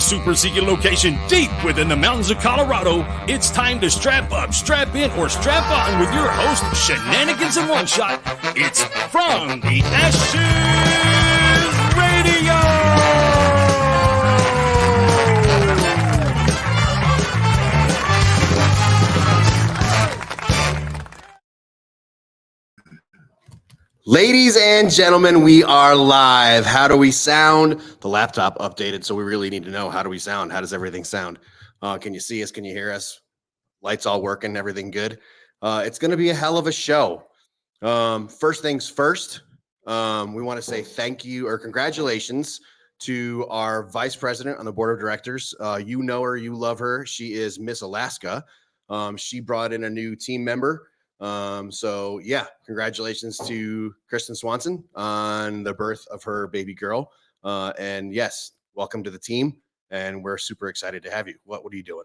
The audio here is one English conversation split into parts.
super secret location deep within the mountains of Colorado, it's time to strap up, strap in, or strap on with your host, Shenanigans in One Shot. It's From the Ashes Radio! Ladies and gentlemen, we are live. How do we sound? The laptop updated, so we really need to know, how do we sound? How does everything sound? Can you see us? Can you hear us? Lights all working, everything good? It's going to be a hell of a show. First things first, we want to say thank you or congratulations to our vice president on the board of directors. You know her, you love her. She is Miss Alaska. She brought in a new team member. So yeah, congratulations to Kristen Swanson on the birth of her baby girl. And yes, welcome to the team. And we're super excited to have you. What are you doing?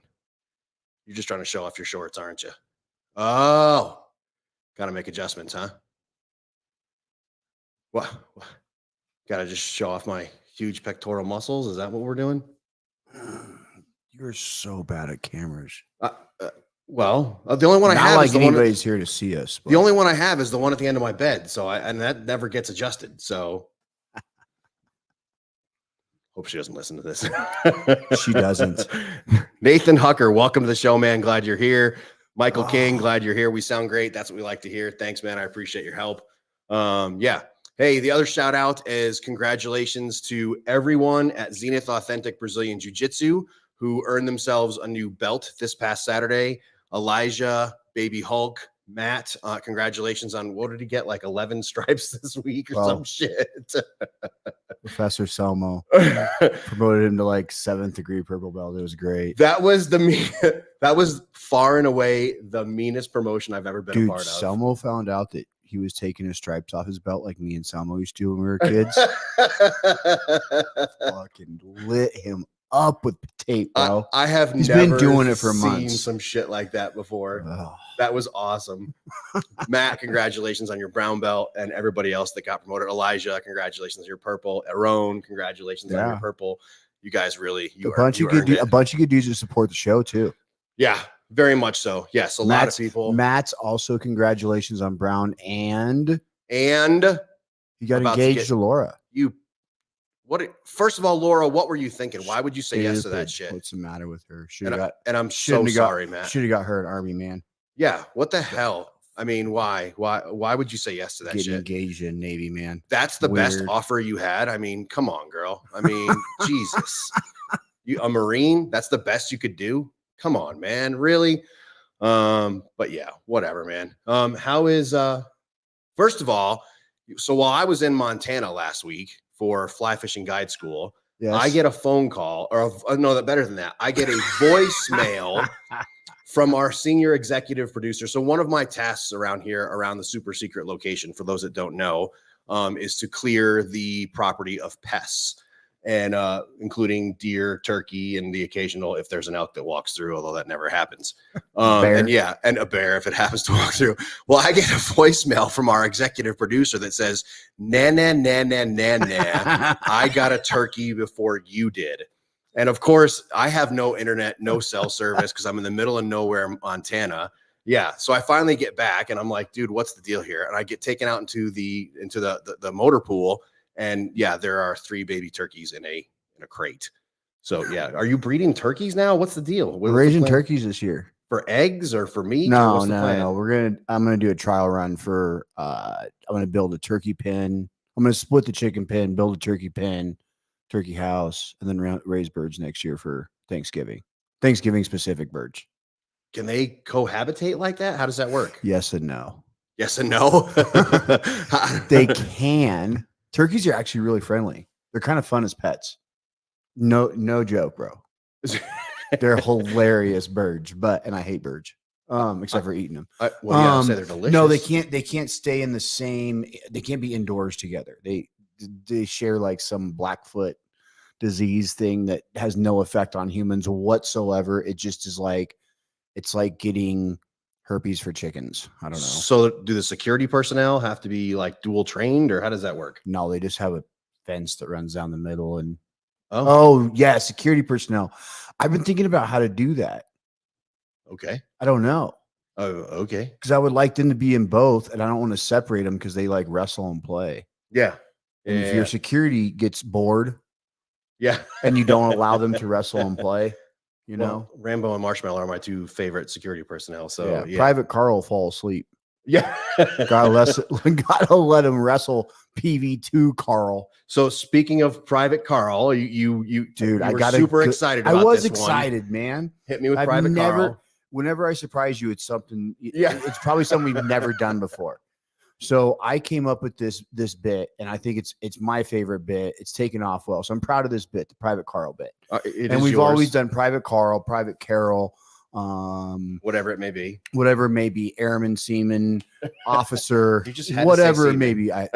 You're just trying to show off your shorts, aren't you? Oh, got to make adjustments, huh? What? Got to just show off my huge pectoral muscles. Is that what we're doing? You're so bad at cameras. Well, the only one I have is the anybody's here to see us. The only one I have is the one at the end of my bed. So and that never gets adjusted. So hope she doesn't listen to this. She doesn't. Nathan Hucker, welcome to the show, man. Glad you're here. Michael King, glad you're here. We sound great. That's what we like to hear. Thanks, man. I appreciate your help. Yeah. Hey, the other shout out is congratulations to everyone at Zenith Authentic Brazilian Jiu-Jitsu who earned themselves a new belt this past Saturday. Elijah, Baby Hulk, Matt, congratulations on, what did he get? Like 11 stripes this week or some shit. Professor Selmo promoted him to like 7th degree purple belt. It was great. That was that was far and away the meanest promotion I've ever been a part of. Selmo found out that he was taking his stripes off his belt like me and Selmo used to do when we were kids. Fucking lit him up with tape, bro. I have He's never been doing it for seen months. Some shit like that before. That was awesome. Matt, congratulations on your brown belt, and everybody else that got promoted. Elijah, congratulations on your purple. Aaron, congratulations on your purple. You guys really, a bunch of good dudes to support the show too. Yeah, very much so. Yes, lot of people. Matt's also congratulations on brown, and you got engaged to Laura. First of all, Laura, what were you thinking? Why would you say yes to that shit? What's the matter with her? I'm so sorry, Matt. Should have got her an Army man. Yeah, what the hell? I mean, why would you say yes to that shit? Getting engaged in Navy man. That's the best offer you had. I mean, come on, girl. I mean, Jesus, a Marine. That's the best you could do. Come on, man. Really? But yeah, whatever, man. How is first of all, so while I was in Montana last week for fly fishing guide school, I get a phone call, or no, better than that. I get a voicemail from our senior executive producer. So one of my tasks around here, around the super secret location, for those that don't know, is to clear the property of pests, and including deer, turkey, and the occasional, if there's an elk that walks through, although that never happens. And a bear if it happens to walk through. Well, I get a voicemail from our executive producer that says, nah, I got a turkey before you did. And of course, I have no internet, no cell service, because I'm in the middle of nowhere, Montana. Yeah. So I finally get back and I'm like, dude, what's the deal here? And I get taken out into the motor pool. And yeah, there are 3 baby turkeys in a crate. So yeah, are you breeding turkeys now? What's the deal? We're raising turkeys this year for eggs or for meat? No. I'm gonna do a trial run for. I'm gonna build a turkey pen. I'm gonna split the chicken pen, build a turkey pen, turkey house, and then raise birds next year for Thanksgiving. Thanksgiving specific birds. Can they cohabitate like that? How does that work? Yes and no. Yes and no. They can. Turkeys are actually really friendly. They're kind of fun as pets. No joke, bro. They're hilarious birds, and I hate birds. Except for eating them. Say they're delicious. No, they can't stay in the same. They can't be indoors together. They share like some Blackfoot disease thing that has no effect on humans whatsoever. It just is like, it's like getting herpes for chickens. I don't know. So do the security personnel have to be like dual trained, or how does that work? No, they just have a fence that runs down the middle, and Oh, yeah, security personnel. I've been thinking about how to do that. Okay. I don't know. Oh, okay. Because I would like them to be in both, and I don't want to separate them because they like wrestle and play. Yeah. And if your security gets bored yeah, and you don't allow them to wrestle and play, you know, well, Rambo and Marshmallow are my two favorite security personnel. So yeah. Private Carl will fall asleep. Yeah. gotta let him wrestle PV2 Carl. So speaking of Private Carl, you Dude, I were got super excited about I was this one. excited, man. Hit me with Private Carl. Whenever I surprise you, it's something. Yeah. It's probably something we've never done before. So I came up with this bit, and I think it's my favorite bit. It's taken off well, so I'm proud of this bit, the Private Carl bit. And we've always done Private Carl, Private Carol, whatever it may be, airman, seaman, officer, you just had whatever it may be. Yes.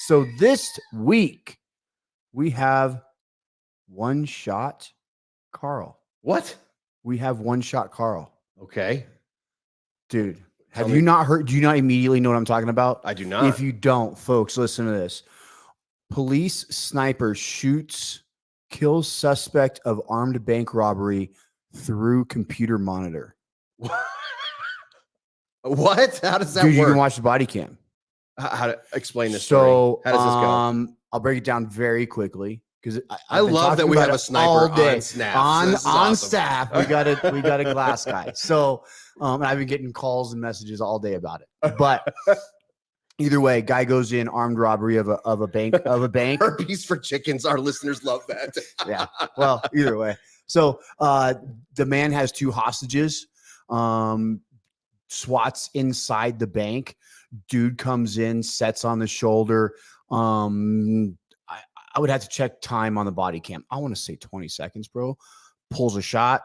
So this week we have One Shot Carl. What? We have One Shot Carl. Okay. Dude, have you not heard? Do you not immediately know what I'm talking about? I do not. If you don't, folks, listen to this. Police sniper kills suspect of armed bank robbery through computer monitor. What? How does that Dude, work? you can watch the body cam. How to explain this story? How does this go? I'll break it down very quickly because I love that we have a sniper on snap. On awesome. staff. We got a glass guy. So and I've been getting calls and messages all day about it. But either way, guy goes in, armed robbery of a bank. Herpes for chickens. Our listeners love that. Yeah. Well, either way. So the man has two hostages. SWAT's inside the bank. Dude comes in, sets on the shoulder. I would have to check time on the body cam. I want to say 20 seconds, bro. Pulls a shot.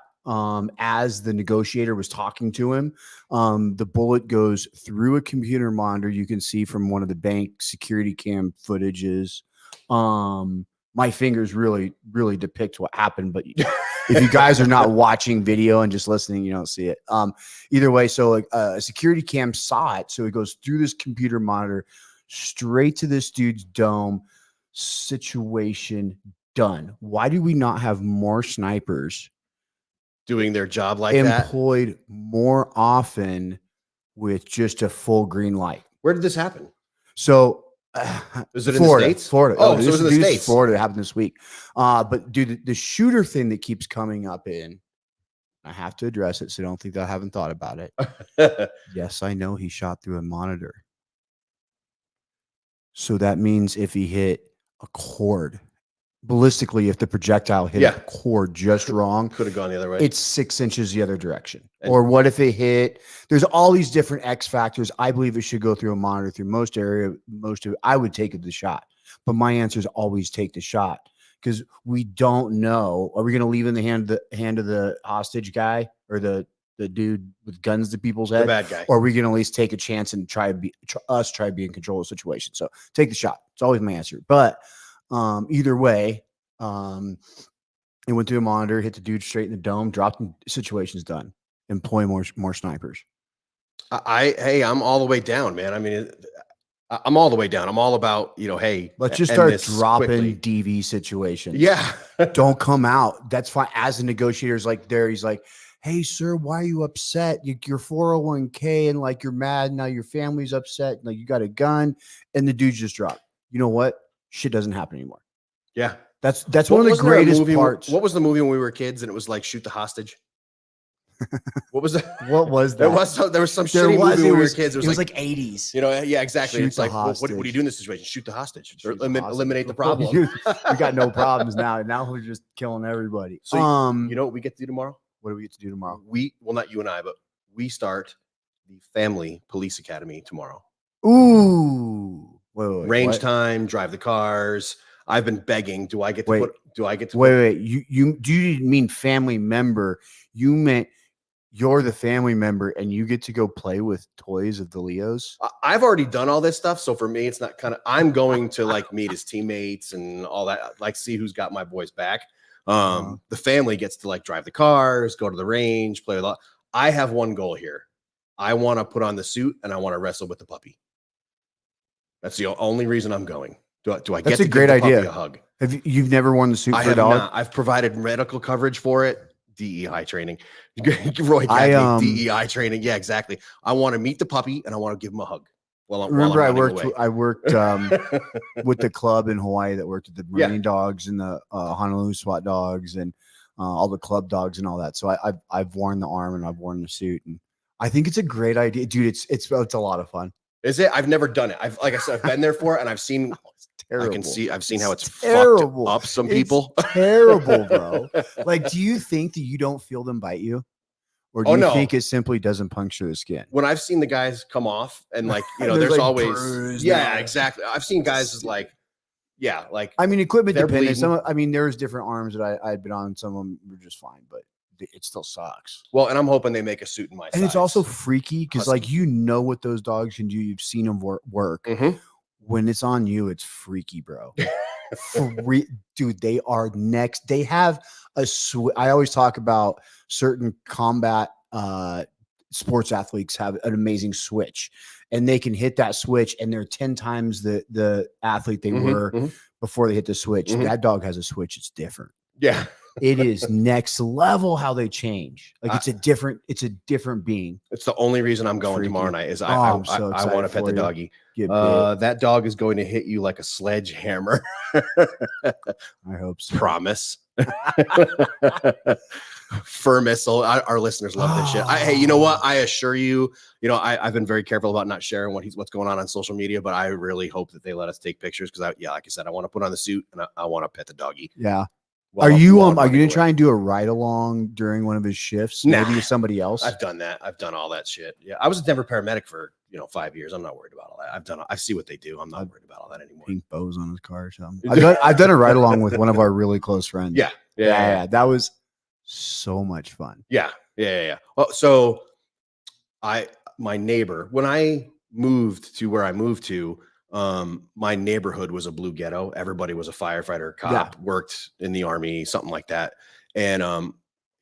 As the negotiator was talking to him, the bullet goes through a computer monitor. You can see from one of the bank security cam footages. My fingers really depict what happened, but if you guys are not watching video and just listening, you don't see it. Either way, so a security cam saw it. So it goes through this computer monitor straight to this dude's dome. Situation done. Why do we not have more snipers doing their job like employed more often with just a full green light? Where did this happen? So is it Florida, in the States? Florida. Oh, so it was in the States. Florida. It happened this week. But dude, the shooter thing that keeps coming up in, I have to address it, so don't think that I haven't thought about it. Yes, I know he shot through a monitor. So that means if he hit a cord, ballistically, if the projectile hit a cord just wrong, could have gone the other way. It's 6 inches the other direction. Or what if it hit? There's all these different X factors. I believe it should go through a monitor through most of it. I would take it the shot, but my answer is always take the shot because we don't know. Are we going to leave in the hand of the hostage guy or the dude with guns to people's head? The bad guy. Or are we going to at least take a chance and try to be in control of the situation? So take the shot. It's always my answer. But either way, it went through a monitor, hit the dude straight in the dome, dropped him. Situation's done. Employ more snipers. I'm all the way down, man. I mean, I'm all the way down. I'm all about, hey, let's just start dropping DV situations. Yeah. Don't come out. That's fine. As the negotiator's he's like, hey, sir, why are you upset? Your 401k and you're mad. Now your family's upset. Like you got a gun and the dude's just dropped. You know what? Shit doesn't happen anymore. Yeah. That's one of the greatest parts. What was the movie when we were kids and it was like Shoot the Hostage? What was that? What was that? There was some shitty movie when we were kids. It was like 80s. Yeah, exactly. It's like, what do you do in this situation? Shoot the hostage. Or eliminate the problem. We got no problems now. Now we're just killing everybody. So you know what we get to do tomorrow? What do we get to do tomorrow? Not you and I, but we start the Family Police Academy tomorrow. Ooh. Wait, range time, drive the cars. I've been begging. Do I get to wait? You didn't mean family member. You meant you're the family member and you get to go play with toys of the Leos. I've already done all this stuff. So for me, it's not I'm going to meet his teammates and all that, see who's got my boys back. The family gets to drive the cars, go to the range, play with all. I have one goal here. I want to put on the suit and I want to wrestle with the puppy. That's the only reason I'm going. Do I That's get a to great give the puppy idea. a hug? You've never worn the suit I for a have dog? not. I've provided medical coverage for it. DEI training. Roy I, Academy, DEI training. Yeah, exactly. I want to meet the puppy and I want to give him a hug while I'm Remember, I running worked. away. I worked with the club in Hawaii that worked with the Yeah. Marine dogs and the Honolulu SWAT dogs and all the club dogs and all that. So I've worn the arm and I've worn the suit, and I think it's a great idea, dude. It's a lot of fun. Is it? I've never done it. Like I said, I've been there for it, and I've seen. Terrible. I've seen how it's terrible. fucked up some It's people. terrible, bro. Like, do you think that you don't feel them bite you, or do you think it simply doesn't puncture the skin? When I've seen the guys come off, and like there's there's like always exactly. I've seen guys is like I mean, equipment they're dependent. bleeding. There's different arms that I had been on. Some of them were just fine, but it still sucks. Well, and I'm hoping they make a suit in my size. And it's also freaky because like what those dogs can do. You've seen them work. Mm-hmm. When it's on you, it's freaky, bro. Dude, they are next. They have I always talk about certain combat sports athletes have an amazing switch, and they can hit that switch, and they're 10 times the athlete they were before they hit the switch. That dog has a switch. It's different. Yeah. It is next level how they change. Like it's a different being. It's the only reason I'm going tomorrow night is I want to pet the doggy. That dog is going to hit you like a sledgehammer. I hope so. Promise. Fur missile. Our listeners love this shit. Hey, you know what? I assure you, I've been very careful about not sharing what's going on social media, but I really hope that they let us take pictures because like I said, I want to put on the suit and I want to pet the doggy. Yeah. Are you going to try and do a ride along during one of his shifts? Maybe with somebody else? I've done that. I've done all that shit. Yeah. I was a Denver paramedic for, 5 years. I'm not worried about all that. I see what they do. I'm not worried about all that anymore. Pink bows on his car or something. I've done a ride along with one of our really close friends. Yeah. That was so much fun. Yeah. Well, so my neighbor, when I moved to where I moved to, my neighborhood was a blue ghetto. Everybody was a firefighter, cop, worked in the army, something like that. And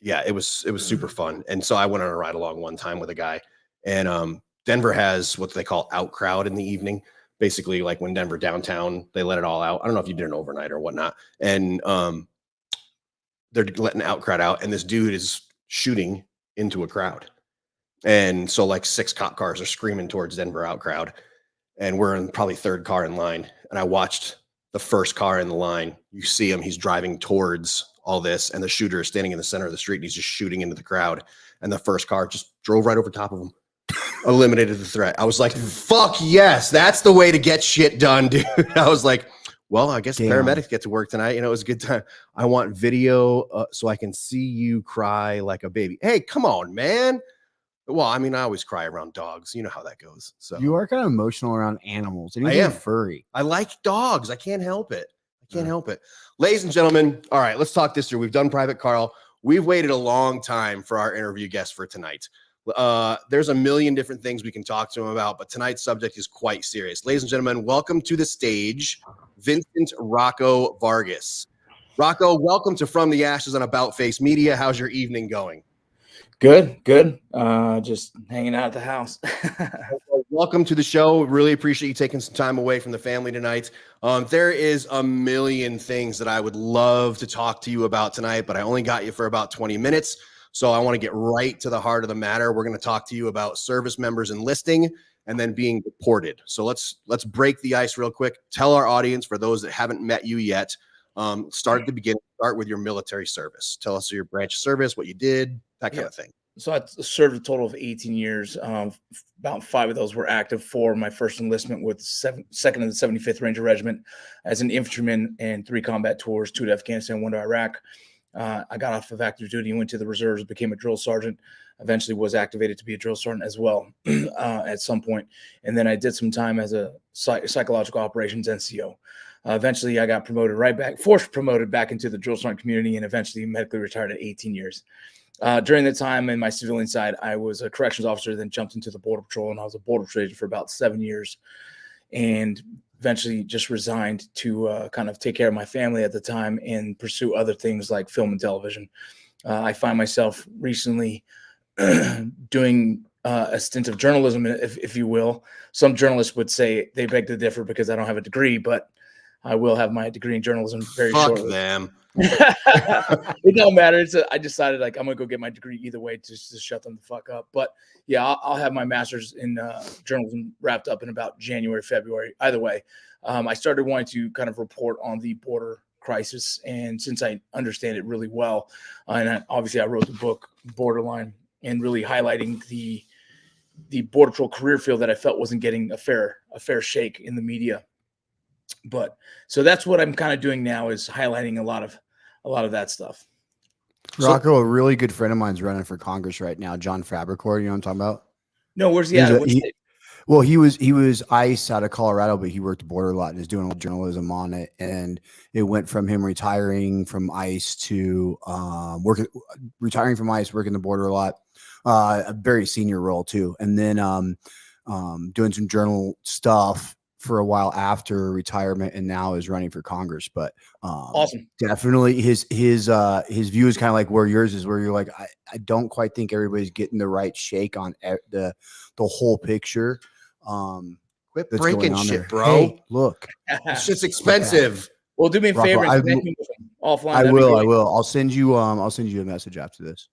it was super fun. And so I went on a ride along one time with a guy, and Denver has what they call out crowd in the evening. Basically, like when Denver downtown, they let it all out. I don't know if you did an overnight or whatnot. And they're letting out crowd out, and this dude is shooting into a crowd. And so like 6 cop cars are screaming towards Denver out crowd. And we're in probably 3rd car in line. And I watched the first car in the line. You see him, he's driving towards all this. And the shooter is standing in the center of the street and he's just shooting into the crowd. And the first car just drove right over top of him. Eliminated the threat. I was like, fuck yes, that's the way to get shit done, dude. I was like, well, I guess the paramedics get to work tonight. It was a good time. I want video so I can see you cry like a baby. Hey, come on, man. Well, I mean, I always cry around dogs. You know how that goes. So you are kind of emotional around animals. And I am furry. I like dogs. I can't help it. Ladies and gentlemen, all right, let's talk this through. We've done Private Carl. We've waited a long time for our interview guest for tonight. There's a million different things we can talk to him about, but tonight's subject is quite serious. Ladies and gentlemen, welcome to the stage, Vincent Rocco Vargas. Rocco, welcome to From the Ashes on About Face Media. How's your evening going? Good. Just hanging out at the house. Welcome to the show. Really appreciate you taking some time away from the family tonight. There is a million things that I would love to talk to you about tonight, but I only got you for about 20 minutes. So I want to get right to the heart of the matter. We're going to talk to you about service members enlisting and then being deported. So let's break the ice real quick. Tell our audience, for those that haven't met you yet, start at the beginning. Start with your military service. Tell us your branch of service, what you did, that kind of thing. So I served a total of 18 years. About 5 of those were active. 4 my first enlistment with 2nd of the 75th Ranger Regiment as an infantryman, and 3 combat tours, 2 to Afghanistan, 1 to Iraq. I got off of active duty, went to the reserves, became a drill sergeant, eventually was activated to be a drill sergeant as well at some point. And then I did some time as a psychological operations NCO. Eventually I got promoted forced promoted back into the drill sergeant community, and eventually medically retired at 18 years. During the time in my civilian side, I was a corrections officer, then jumped into the Border Patrol, and I was a Border Patrol agent for about 7 years, and eventually just resigned to kind of take care of my family at the time and pursue other things like film and television. I find myself recently doing a stint of journalism, if you will. Some journalists would say they beg to differ because I don't have a degree, but I will have my degree in journalism very Fuck shortly. them. It don't matter. I decided like I'm gonna go get my degree either way just to shut them the fuck up. But yeah, I'll have my master's in journalism wrapped up in about January, February. Either way, I started wanting to kind of report on the border crisis, and since I understand it really well, obviously I wrote the book Borderline, and really highlighting the border patrol career field that I felt wasn't getting a fair shake in the media. But so that's what I'm kind of doing now, is highlighting a lot of that stuff. Rocco, a really good friend of mine's running for Congress right now, John Fabricor. You know what I'm talking about? No, where's he at? Well, he was ICE out of Colorado, but he worked border a lot and is doing a lot of journalism on it. And it went from him retiring from ICE to retiring from ICE, working the border a lot, a very senior role too. And then doing some journal stuff for a while after retirement, and now is running for Congress. But awesome. Definitely his view is kind of like where yours is, where you're like, I don't quite think everybody's getting the right shake on the whole picture. Quit breaking shit, there. bro. Hey, look, it's just expensive. Well, do me a favor. Offline. I will. I'll send you a message after this.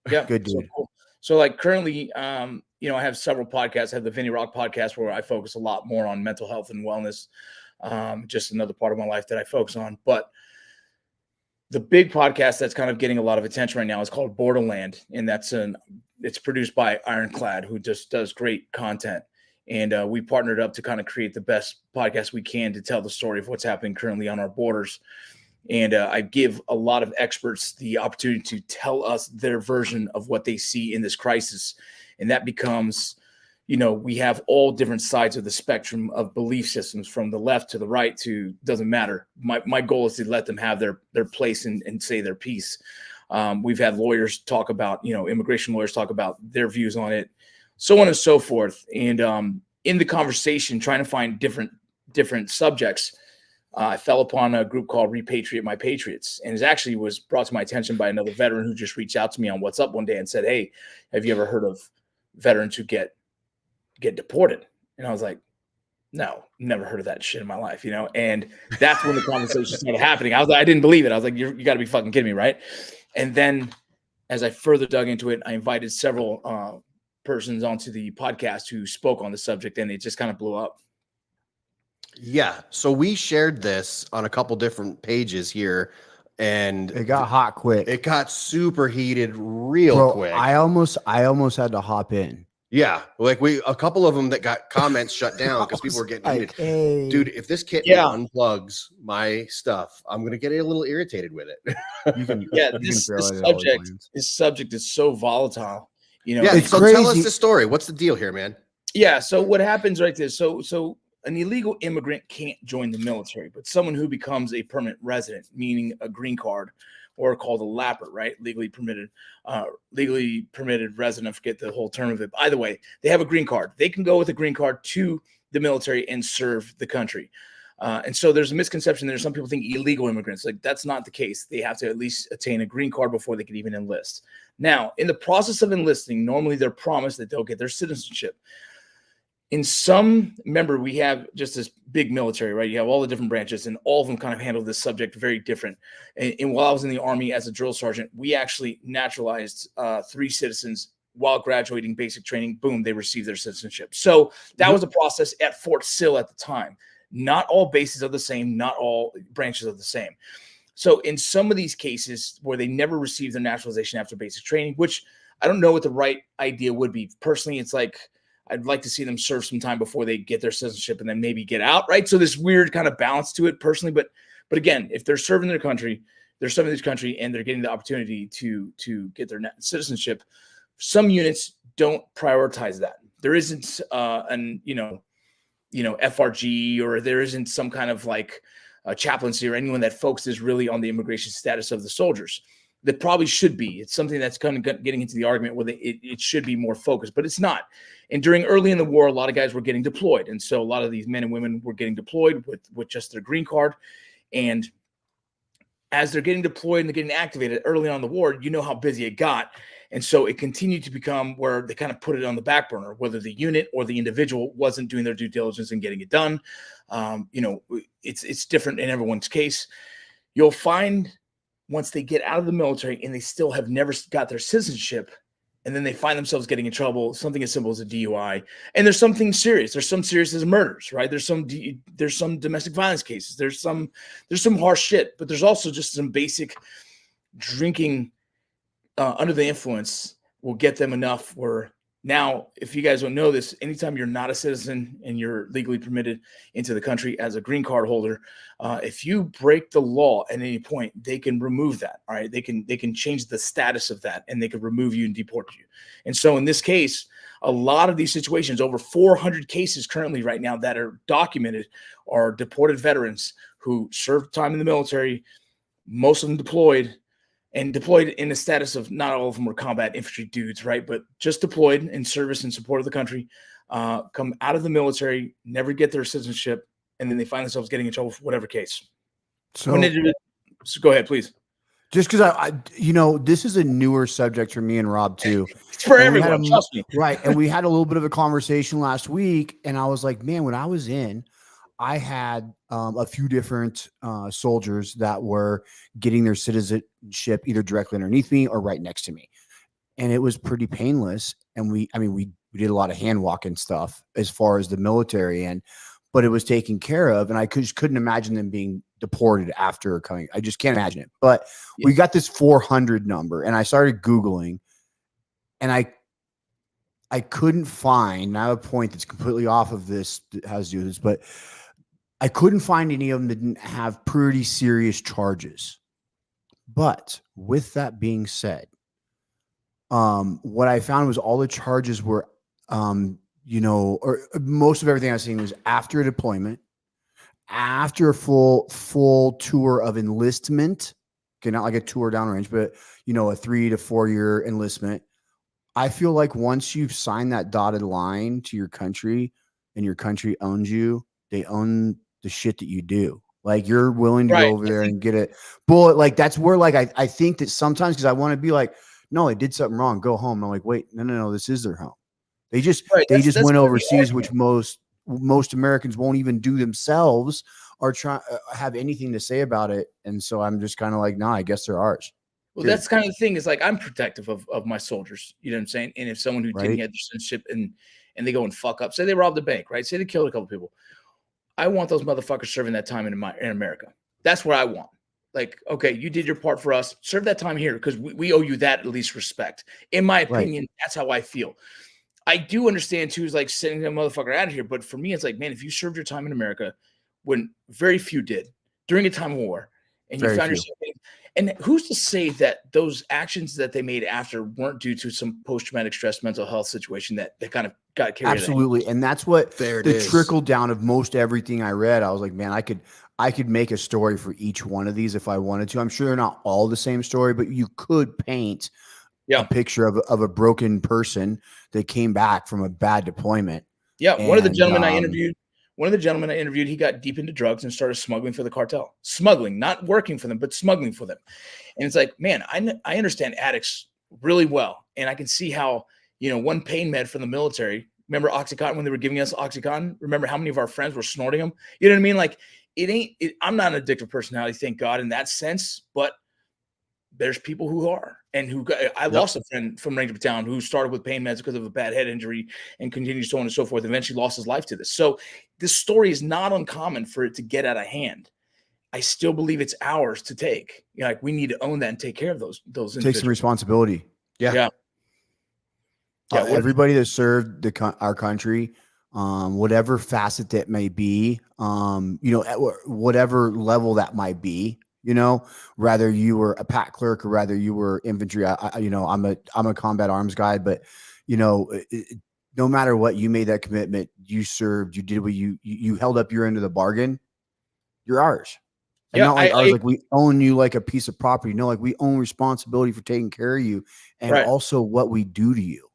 Yeah. Good dude. So, cool. So like currently, I have several podcasts. I have the Vinny Rock podcast where I focus a lot more on mental health and wellness. Just another part of my life that I focus on. But the big podcast that's kind of getting a lot of attention right now is called Borderland. And it's produced by Ironclad, who just does great content. And we partnered up to kind of create the best podcast we can to tell the story of what's happening currently on our borders. And I give a lot of experts the opportunity to tell us their version of what they see in this crisis. And that becomes, we have all different sides of the spectrum of belief systems, from the left to the right to doesn't matter. My goal is to let them have their place and say their piece. We've had lawyers talk about, immigration lawyers talk about their views on it, so on and so forth. And in the conversation, trying to find different subjects, I fell upon a group called Repatriate My Patriots. And it actually was brought to my attention by another veteran who just reached out to me on WhatsApp one day and said, "Hey, have you ever heard of veterans who get deported?" And I was like, "No, never heard of that shit in my life," And that's when the conversation started happening. I didn't believe it. I was like, you got to be fucking kidding me, right? And then as I further dug into it, I invited several persons onto the podcast who spoke on the subject, and it just kind of blew up. Yeah. So we shared this on a couple different pages here, and it got hot quick. It got super heated real quick. I almost had to hop in. Yeah. Like a couple of them that got comments shut down because people were getting heated. Hey. Dude, if this kid unplugs my stuff, I'm going to get a little irritated with it. This subject is so volatile. It's so crazy. Tell us the story. What's the deal here, man? Yeah. So what happens right there? So an illegal immigrant can't join the military, but someone who becomes a permanent resident, meaning a green card, or called a LAPR, right? Legally permitted resident. I forget the whole term of it. By the way, they have a green card. They can go with a green card to the military and serve the country. And so there's a misconception there. Some people think illegal immigrants, like that's not the case. They have to at least attain a green card before they can even enlist. Now, in the process of enlisting, normally they're promised that they'll get their citizenship. Remember, we have just this big military, right? You have all the different branches, and all of them kind of handle this subject very different. And while I was in the Army as a drill sergeant, we actually naturalized 3 citizens while graduating basic training. Boom, they received their citizenship. So that was a process at Fort Sill at the time. Not all bases are the same. Not all branches are the same. So in some of these cases where they never received their naturalization after basic training, which I don't know what the right idea would be. Personally, it's like, I'd like to see them serve some time before they get their citizenship and then maybe get out, right? So this weird kind of balance to it personally. But again, if they're serving their country, and they're getting the opportunity to get their citizenship, some units don't prioritize that. There isn't FRG, or there isn't some kind of like a chaplaincy or anyone that focuses really on the immigration status of the soldiers. That probably should be. It's something that's kind of getting into the argument where it should be more focused, but it's not. And early in the war, a lot of guys were getting deployed. And so a lot of these men and women were getting deployed with just their green card. And as they're getting deployed and they're getting activated early on in the war, you know how busy it got. And so it continued to become where they kind of put it on the back burner, whether the unit or the individual wasn't doing their due diligence and getting it done. It's different in everyone's case. You'll find once they get out of the military and they still have never got their citizenship, and then they find themselves getting in trouble, something as simple as a DUI. And there's something serious. There's some serious as murders, right? There's some domestic violence cases. There's some harsh shit, but there's also just some basic drinking under the influence will get them enough where now, if you guys don't know this, anytime you're not a citizen and you're legally permitted into the country as a green card holder, if you break the law at any point, they can remove that. All right, they can change the status of that, and they can remove you and deport you. And so, in this case, a lot of these situations, over 400 cases currently right now that are documented, are deported veterans who served time in the military, most of them deployed in the status of, not all of them were combat infantry dudes, right? But just deployed in service and support of the country, come out of the military, never get their citizenship, and then they find themselves getting in trouble for whatever case. So go ahead, please. Just because I this is a newer subject for me and Rob too. It's for everyone, trust me. Right. And we had a little bit of a conversation last week, and I was like, man, when I was in, I had a few different soldiers that were getting their citizenship either directly underneath me or right next to me. And it was pretty painless. And we did a lot of hand walking stuff as far as the military, but it was taken care of. And I just couldn't imagine them being deported after coming. I just can't imagine it. But we got this 400 number, and I started Googling, and I couldn't find, and I have a point that's completely off of this that has to do with this, but I couldn't find any of them that didn't have pretty serious charges. But with that being said, what I found was all the charges were, or most of everything I was seeing was after a deployment, after a full tour of enlistment. Okay, not like a tour downrange, but a 3 to 4 year enlistment. I feel like once you've signed that dotted line to your country and your country owns you, they own the shit that you do. Like, you're willing to go over there and get it. But like, that's where, like, I think that sometimes, because I want to be like, no, I did something wrong, go home. I'm like, wait, no, this is their home. They just went overseas, which most Americans won't even do themselves or try have anything to say about it. And so I'm just kind of like, I guess they're ours. Well, that's kind of the thing, is like, I'm protective of my soldiers. You know what I'm saying? And if someone who didn't get their citizenship and they go and fuck up, say they robbed a bank, right? Say they killed a couple people. I want those motherfuckers serving that time in America. That's what I want. Like, okay, you did your part for us. Serve that time here, because we owe you that at least respect. In my opinion, that's how I feel. I do understand too, is like sending that motherfucker out of here. But for me, it's like, man, if you served your time in America, when very few did, during a time of war, and you found yourself, and who's to say that those actions that they made after weren't due to some post-traumatic stress mental health situation that kind of got carried? Absolutely. And that's what the trickle down of most everything I read. I was like, man, I could make a story for each one of these if I wanted to. I'm sure they're not all the same story, but you could paint a picture of a broken person that came back from a bad deployment. Yeah. One of the gentlemen I interviewed, he got deep into drugs and started smuggling for the cartel. Smuggling, not working for them, but smuggling for them. And it's like, man, I understand addicts really well. And I can see how, one pain med from the military, remember Oxycontin, when they were giving us Oxycontin? Remember how many of our friends were snorting them? You know what I mean? Like, I'm not an addictive personality, thank God, in that sense, but there's people who are, and I lost a friend from Ranger Battalion who started with pain meds because of a bad head injury and continued so on and so forth. Eventually lost his life to this. So this story is not uncommon for it to get out of hand. I still believe it's ours to take. Like, we need to own that and take care of those individuals. Take some responsibility. Yeah. Everybody that served our country, whatever facet that may be, at whatever level that might be, whether you were a pack clerk or whether you were infantry. I'm a combat arms guy, but no matter what, you made that commitment, you served, you did what you held up your end of the bargain. You're ours. And not like ours, like we own you like a piece of property. No, like we own responsibility for taking care of you and also what we do to you.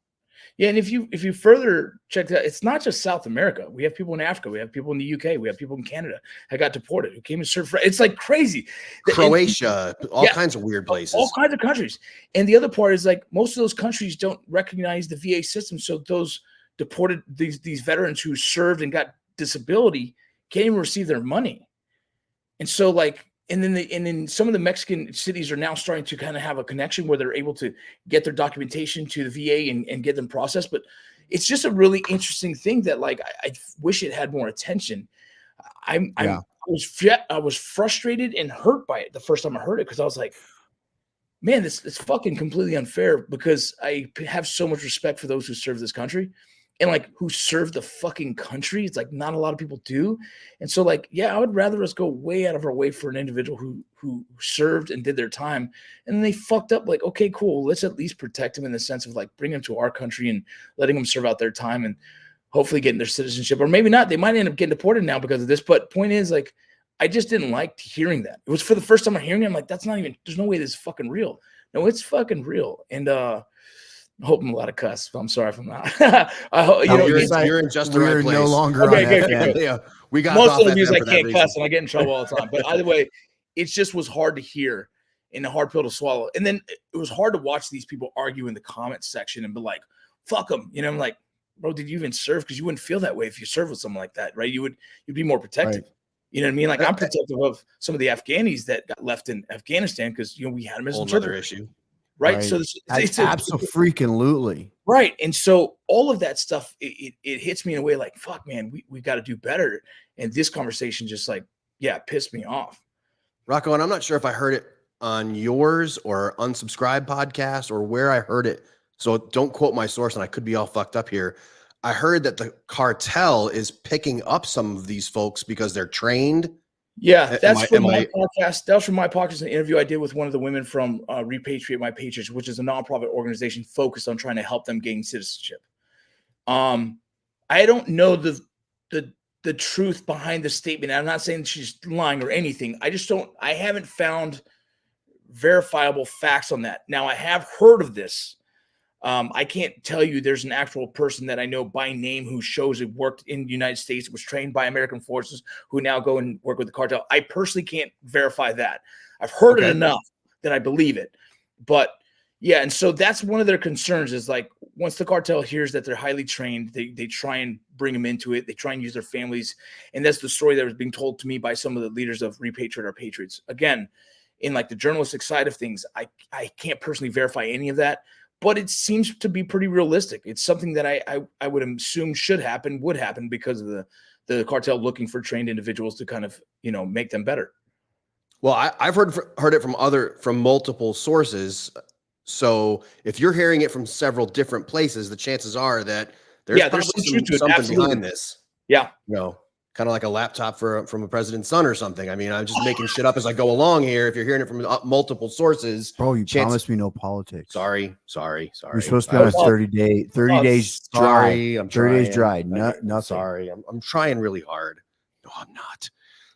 Yeah, and if you further check that, it's not just South America. We have people in Africa, we have people in the UK, we have people in Canada that got deported who came and served. It's like crazy. Croatia, all yeah, kinds of weird places. all kinds of countries. And the other part is like most of those countries don't recognize the VA system. So those deported, these veterans who served and got disability can't even receive their money. And so like, and then some of the Mexican cities are now starting to kind of have a connection where they're able to get their documentation to the VA and get them processed. But it's just a really interesting thing that like I wish it had more attention. I was frustrated and hurt by it the first time I heard it because I was like, man, it's fucking completely unfair because I have so much respect for those who serve this country. And like who serve the fucking country. It's like not a lot of people do. And so like, yeah, I would rather us go way out of our way for an individual who served and did their time. And then they fucked up like, okay, cool. Let's at least protect them in the sense of like bring them to our country and letting them serve out their time and hopefully getting their citizenship, or maybe not. They might end up getting deported now because of this. But point is like, I just didn't like hearing that. It was for the first time I'm hearing it. I'm like, that's not even, there's no way this is fucking real. No, it's fucking real. And, I hope I'm allowed to cuss. I'm sorry if I'm not. I hope you're in just the right place. No longer okay, on good. Yeah, we got most off of the views FM I for that can't reason. cuss and I get in trouble all the time. But either way, it just was hard to hear and a hard pill to swallow. And then it was hard to watch these people argue in the comments section and be like, "Fuck them," you know. I'm like, bro, did you even serve? Because you wouldn't feel that way if you served with someone like that, right? You'd be more protective. Right. You know what I mean? Like I'm protective of some of the Afghanis that got left in Afghanistan because we had them as another issue. Right. So it's absolutely right. And so all of that stuff, it hits me in a way like, fuck, man, we got to do better. And this conversation just like, pissed me off. Rocco, and I'm not sure if I heard it on yours or Unsubscribed podcast or where I heard it. So don't quote my source and I could be all fucked up here. I heard that the cartel is picking up some of these folks because they're trained. Yeah, that's from my podcast. That was from my podcast, an interview I did with one of the women from Repatriate My Patriots, which is a nonprofit organization focused on trying to help them gain citizenship. I don't know the truth behind the statement. I'm not saying she's lying or anything. I haven't found verifiable facts on that. Now I have heard of this. I can't tell you there's an actual person that I know by name who shows it worked in the United States, was trained by American forces, who now go and work with the cartel. I personally can't verify that. I've heard it enough that I believe it. But yeah, and so that's one of their concerns is like once the cartel hears that they're highly trained, they try and bring them into it. They try and use their families. And that's the story that was being told to me by some of the leaders of Repatriate Our Patriots. Again, in like the journalistic side of things, I can't personally verify any of that. But it seems to be pretty realistic. It's something that I would assume would happen because of the cartel looking for trained individuals to kind of, make them better. Well, I've heard it from multiple sources. So if you're hearing it from several different places, the chances are that there's probably something behind this. Yeah. Kind of like a laptop from a president's son or something. I mean, I'm just making shit up as I go along here. If you're hearing it from multiple sources, bro, you promised me no politics. Sorry. You're supposed to be on a 30 days dry. I'm 30 days dry. Nothing. Sorry. I'm trying really hard. No, I'm not.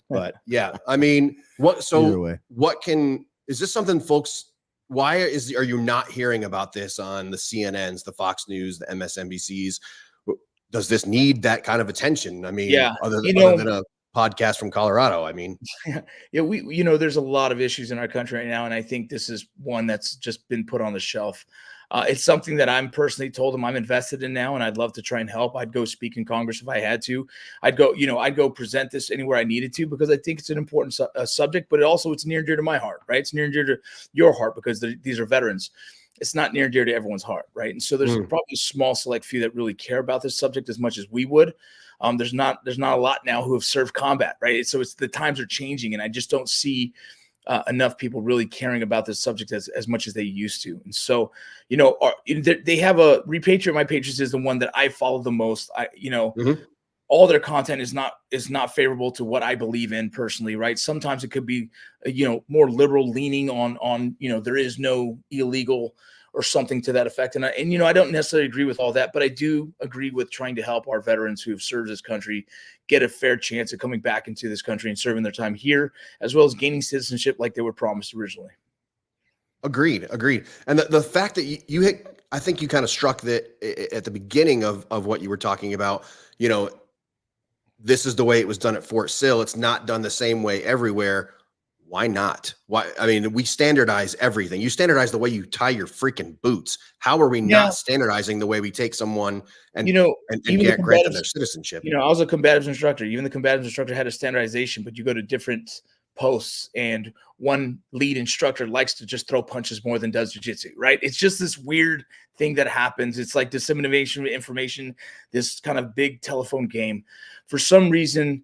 But yeah, I mean, is this something folks, are you not hearing about this on the CNNs, the Fox News, the MSNBCs? Does this need that kind of attention? I mean, other than a podcast from Colorado, I mean, there's a lot of issues in our country right now. And I think this is one that's just been put on the shelf. It's something that I'm personally told them I'm invested in now, and I'd love to try and help. I'd go speak in Congress if I had to. I'd go present this anywhere I needed to, because I think it's an important subject, but it's near and dear to my heart, right? It's near and dear to your heart because these are veterans. It's not near and dear to everyone's heart, right? And so there's probably a small select few that really care about this subject as much as we would. There's not a lot now who have served combat, right? So the times are changing, and I just don't see enough people really caring about this subject as much as they used to. And so, they have a Repatriate My Patriots is the one that I follow the most. All their content is not favorable to what I believe in personally, right? Sometimes it could be, more liberal leaning on, there is no illegal or something to that effect. And I don't necessarily agree with all that, but I do agree with trying to help our veterans who have served this country get a fair chance of coming back into this country and serving their time here, as well as gaining citizenship like they were promised originally. Agreed. And the fact that you hit, I think you kind of struck that at the beginning of what you were talking about, you know, this is the way it was done at Fort Sill. It's not done the same way everywhere. Why not? Why? I mean, we standardize everything. You standardize the way you tie your freaking boots. How are we not standardizing the way we take someone and, and grant them their citizenship? I was a combatives instructor. Even the combatives instructor had a standardization, but you go to different posts and one lead instructor likes to just throw punches more than does jiu-jitsu, right? It's just this weird thing that happens. It's like dissemination of information, this kind of big telephone game. For some reason,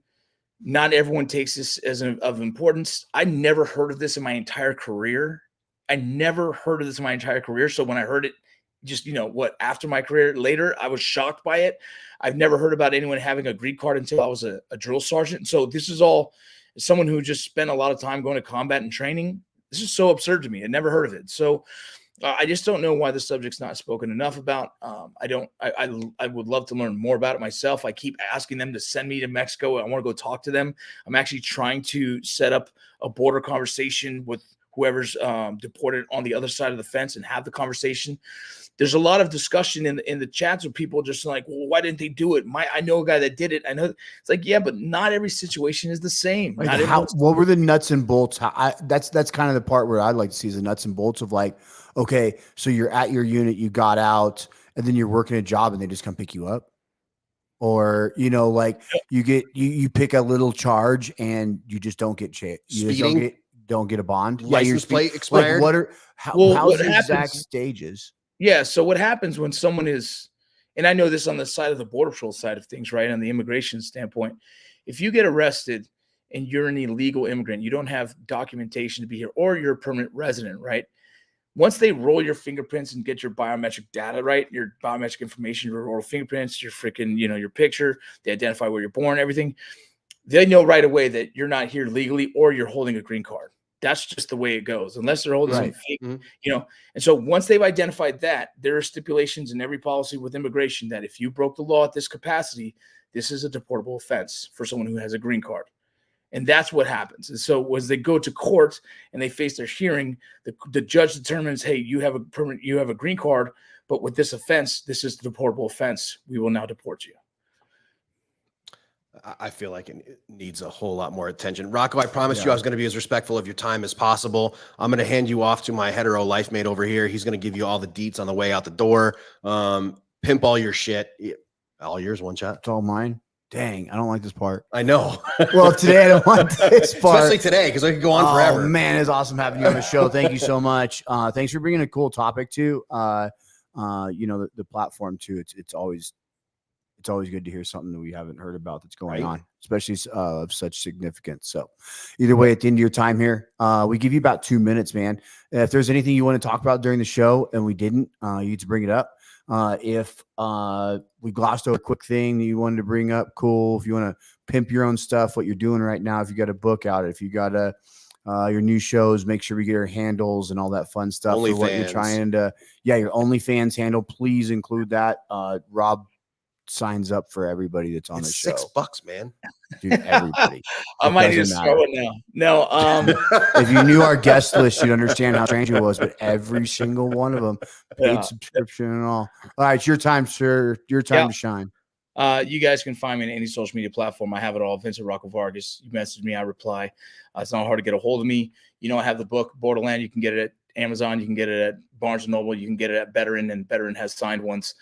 not everyone takes this as of importance. I never heard of this in my entire career. So when I heard it, just, after my career later, I was shocked by it. I've never heard about anyone having a green card until I was a drill sergeant. So this is all someone who just spent a lot of time going to combat and training. This is so absurd to me. I never heard of it. So I just don't know why the subject's not spoken enough about. I would love to learn more about it myself. I keep asking them to send me to Mexico. I want to go talk to them. I'm actually trying to set up a border conversation with whoever's deported on the other side of the fence and have the conversation. There's a lot of discussion in the chats where people just like, well, why didn't they do it? I know a guy that did it. I know it's like, yeah, but not every situation is the same. Like what were the nuts and bolts? That's kind of the part where I'd like to see is the nuts and bolts of like, okay, so you're at your unit, you got out, and then you're working a job and they just come pick you up. Or, like you pick a little charge and you just don't get speeding. Don't get a bond. License plate expired. Like how's the exact stages? Yeah. So what happens when someone is, and I know this on the side of the Border Patrol side of things, right? On the immigration standpoint, if you get arrested and you're an illegal immigrant, you don't have documentation to be here, or you're a permanent resident, right? Once they roll your fingerprints and get your biometric data, right? Your biometric information, your roll fingerprints, your freaking, your picture, they identify where you're born, everything. They know right away that you're not here legally or you're holding a green card. That's just the way it goes, unless they're holding some fake, And so once they've identified that, there are stipulations in every policy with immigration that if you broke the law at this capacity, this is a deportable offense for someone who has a green card. And that's what happens. And so as they go to court and they face their hearing, the judge determines, hey, you have a green card, but with this offense, this is the deportable offense. We will now deport you. I feel like it needs a whole lot more attention. Rocco, I promised you I was going to be as respectful of your time as possible. I'm going to hand you off to my hetero life mate over here. He's going to give you all the deets on the way out the door. Pimp all your shit. All yours, one shot. It's all mine. Dang, I don't like this part. I know. Well, today I don't want this part. Especially today, because I could go on forever. Man, it's awesome having you on the show. Thank you so much. Thanks for bringing a cool topic too. The platform too. It's always good to hear something that we haven't heard about that's going on, especially of such significance. So either way, at the end of your time here, we give you about 2 minutes, man. If there's anything you want to talk about during the show and we didn't, you need to bring it up. If we glossed over a quick thing that you wanted to bring up, cool. If you want to pimp your own stuff, what you're doing right now, if you got a book out, if you got your new shows, make sure we get your handles and all that fun stuff. For what you're trying to, your OnlyFans handle, please include that. Rob signs up for everybody that's on the show. $6, man. Dude, everybody. I might need to start one now. No, if you knew our guest list, you'd understand how strange it was, but every single one of them paid subscription and all. All right, it's your time, sir. Your time to shine. You guys can find me on any social media platform. I have it all. Vincent Rocco Vargas. You message me, I reply. It's not hard to get a hold of me. I have the book Borderland. You can get it at Amazon. You can get it at Barnes & Noble. You can get it at Veteran, and Veteran has signed ones.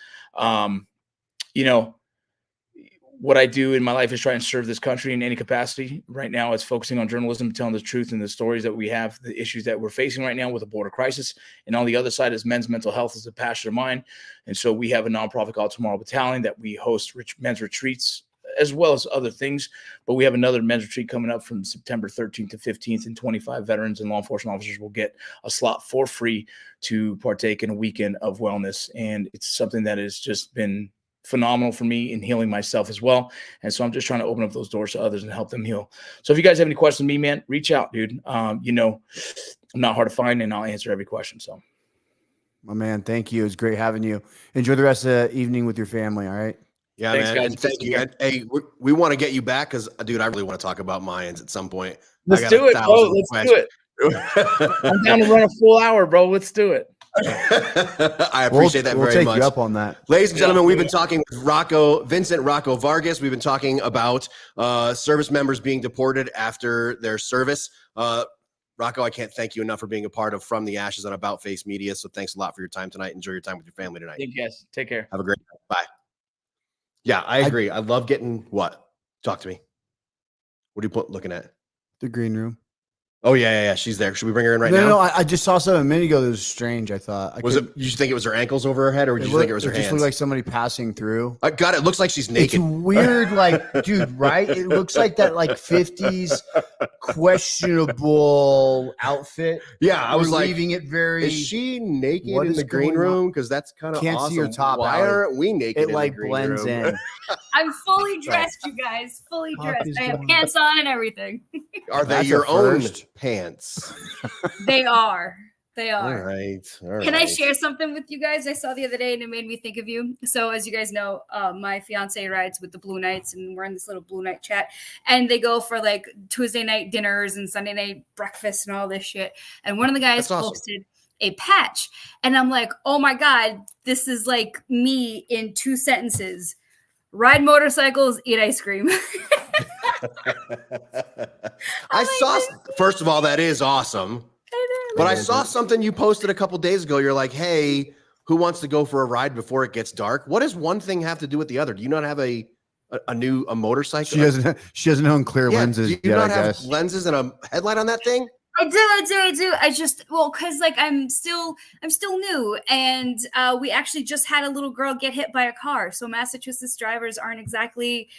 What I do in my life is try and serve this country in any capacity. Right now, it's focusing on journalism, telling the truth and the stories that we have, the issues that we're facing right now with the border crisis. And on the other side is men's mental health is a passion of mine. And so we have a nonprofit called Tomorrow Battalion that we host men's retreats as well as other things. But we have another men's retreat coming up from September 13th to 15th, and 25 veterans and law enforcement officers will get a slot for free to partake in a weekend of wellness. And it's something that has just been phenomenal for me in healing myself as well. And so I'm just trying to open up those doors to others and help them heal. So if you guys have any questions to me, man, reach out, dude. I'm not hard to find and I'll answer every question. So my man, thank you. It's great having you. Enjoy the rest of the evening with your family. All right. Yeah, thanks, man. Guys. And thank you. Hey, we want to get you back because, dude, I really want to talk about Mayans at some point. Let's do it, bro. Let's do it. I'm down to run a full hour, bro. Let's do it. I appreciate that we'll very take much. you up on that. Ladies and gentlemen, we've been talking with Vincent Rocco Vargas. We've been talking about service members being deported after their service. Rocco, I can't thank you enough for being a part of From the Ashes on About Face Media. So thanks a lot for your time tonight. Enjoy your time with your family tonight. Thank you guys. Take care. Have a great night. Bye. Yeah, I agree. I love getting what? Talk to me. What are you looking at? The green room. Oh, yeah. She's there. Should we bring her in right now? No, I just saw something a minute ago that was strange. I thought. You think it was her ankles over her head, or did you think it was her hands? It just looked like somebody passing through. I got it. Looks like she's naked. It's weird, like, dude, right? It looks like that, like, 50s questionable outfit. Yeah, I was like, leaving it very. Is she naked in the green room? Because that's kind of Can't awesome. see her top. Why aren't we naked? It like blends in. I'm fully dressed, you guys. Fully dressed. I have pants on and everything. Are they That's your a own first. Pants? They are. They All are. right. Can I share something with you guys I saw the other day and it made me think of you? So as you guys know, my fiance rides with the Blue Knights and we're in this little Blue Night chat and they go for like Tuesday night dinners and Sunday night breakfast and all this shit. And one of the guys posted a patch and I'm like, oh my God, this is like me in 2 sentences. Ride motorcycles, eat ice cream. First of all, that is awesome. But I saw something you posted a couple days ago. You're like, hey, who wants to go for a ride before it gets dark? What does one thing have to do with the other? Do you not have a motorcycle? She doesn't own clear lenses. Do you not have lenses and a headlight on that thing? I do. I just, cause like I'm still new and we actually just had a little girl get hit by a car. So Massachusetts drivers aren't exactly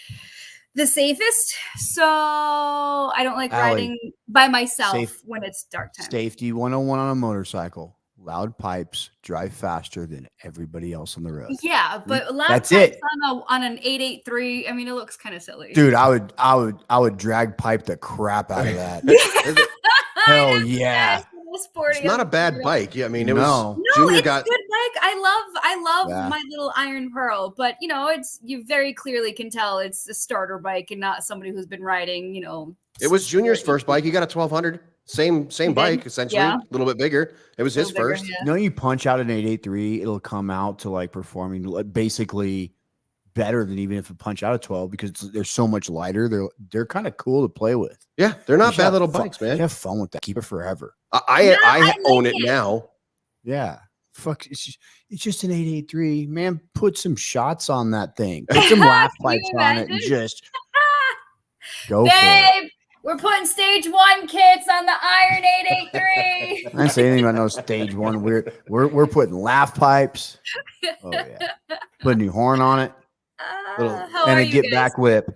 the safest. So I don't like riding by myself when it's dark time. Safety 101 on a motorcycle. Loud pipes, drive faster than everybody else on the road. Yeah, but loud That's pipes it. on an 883. I mean, it looks kind of silly. Dude, I would drag pipe the crap out of that. Hell yeah. It's not a bad bike. Yeah, I mean, Junior it's a good bike. I love my little Iron Pearl, but you very clearly can tell it's a starter bike and not somebody who's been riding, It was Junior's first bike. He got a 1200. Same bike, essentially. Yeah. A little bit bigger. It was his first. Yeah. No, you punch out an 883, it'll come out to like performing basically better than even if you punch out a 12 because they're so much lighter. They're kind of cool to play with. Yeah, they're not bad little bikes, man. You have fun with that. Keep it forever. I own it now. Yeah. Fuck, it's just an 883. Man, put some shots on that thing. Put some laugh pipes on it and just go for it. We're putting stage 1 kits on the Iron 883. I didn't say anything about no stage 1. We're putting laugh pipes. Oh yeah. Put a new horn on it. And a get back whip.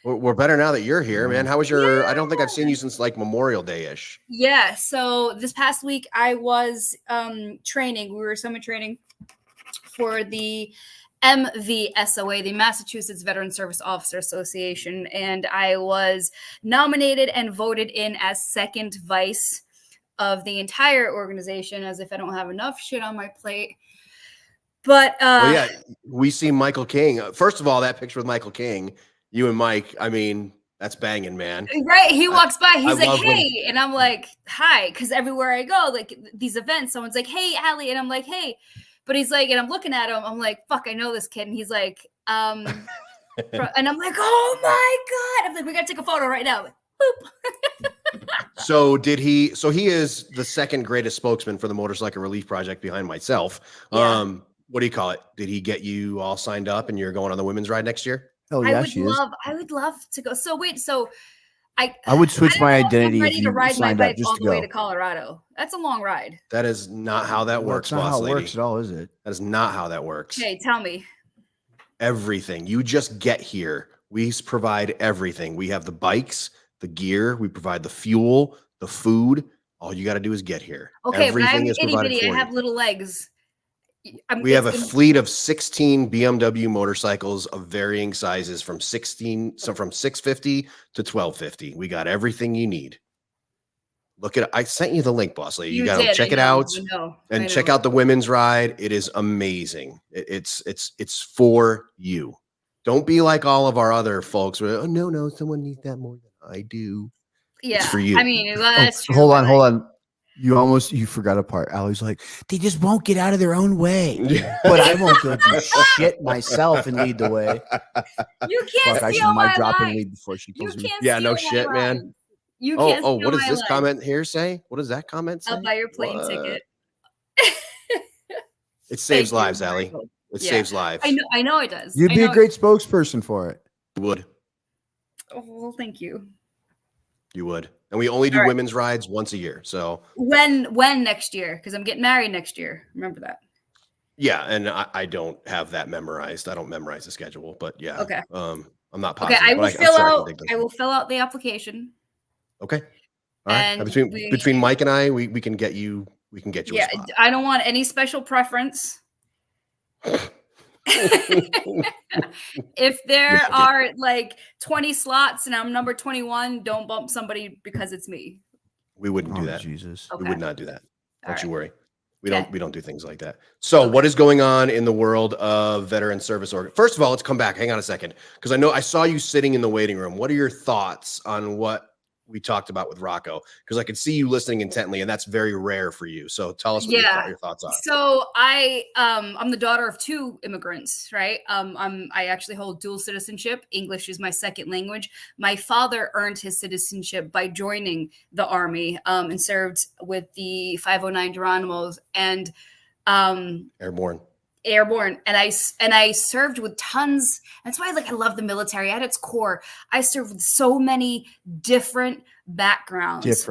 We're better now that you're here, man. How was your I don't think I've seen you since like Memorial Day-ish. Yeah. So this past week I was training. We were summer training for the MVSOA, the Massachusetts Veteran Service Officer Association, and I was nominated and voted in as second vice of the entire organization, as if I don't have enough shit on my plate. But yeah, we see Michael King. First of all, that picture with Michael King, you and Mike, I mean, that's banging, man. Right. He walks by, he's like, hey, and I'm like, hi, because everywhere I go, like these events, someone's like, hey, Allie, and I'm like, hey. But he's like, and I'm looking at him, I'm like, fuck, I know this kid. And he's like, and I'm like, oh my God. I'm like, we got to take a photo right now. Boop. So he is the second greatest spokesman for the Motorcycle Relief Project behind myself. Yeah. What do you call it? Did he get you all signed up and you're going on the women's ride next year? Oh yeah, I would love to go. So wait, I would switch my identity. I'm ready to ride my bike all the way to go. Colorado. That's a long ride. That is not how that works, That's not boss how it lady. works at all, is it? That is not how that works. Okay, tell me. Everything. You just get here. We provide everything. We have the bikes, the gear. We provide the fuel, the food. All you got to do is get here. Okay, everything but I'm is itty provided bitty. for I have you. little legs. We have a fleet of 16 BMW motorcycles of varying sizes from 650 to 1250. We got everything you need. Look at it. I sent you the link, boss lady. You got to check it out and check out the women's ride. It is amazing. It's for you. Don't be like all of our other folks. Where, oh no, someone needs that more than I do. Yeah. for you. I mean, well, that's true. Hold but on. You forgot a part. Allie's like, they just won't get out of their own way. But I won't go do shit myself and lead the way. You can't Fuck, I should steal my mic drop and line. lead before she You kills me. can't Yeah, no steal my shit, man. line. You can't steal What does my this line. comment here say? What does that comment say? I'll buy your plane What? ticket. It saves Thank you, lives, Allie. Michael. It Yeah. saves lives. I know it does. You'd I be a know great spokesperson for it. You would. Oh, well, thank you. You would. And we only do All right. women's rides once a year. So When next year? Because I'm getting married next year. Remember that. yeah, and I don't have that memorized. I don't memorize the schedule, but yeah. Okay. I'm not Okay, positive. I but will I'm fill sure I can out. dig those I up. will fill out the application. Okay. All right. And Between Mike and I, we can get you. We can get you Yeah, a spot. I don't want any special preference. If there Yes, I do. are like 20 slots and I'm number 21, don't bump somebody because it's me. We wouldn't do Oh, that. Jesus. We Okay. would not do that. All Don't you right. worry. We Okay. don't do things like that. So Okay. what is going on in the world of veteran service org? First of all, let's come back. Hang on a second. Because I saw you sitting in the waiting room. What are your thoughts on what we talked about with Rocco? Because I could see you listening intently, and that's very rare for you. So tell us what your thoughts are. So I'm the daughter of two immigrants, right? I actually hold dual citizenship. English is my second language. My father earned his citizenship by joining the army and served with the 509 Geronimos and airborne, and I served with tons. That's why I love the military. At its core, I served with so many different backgrounds.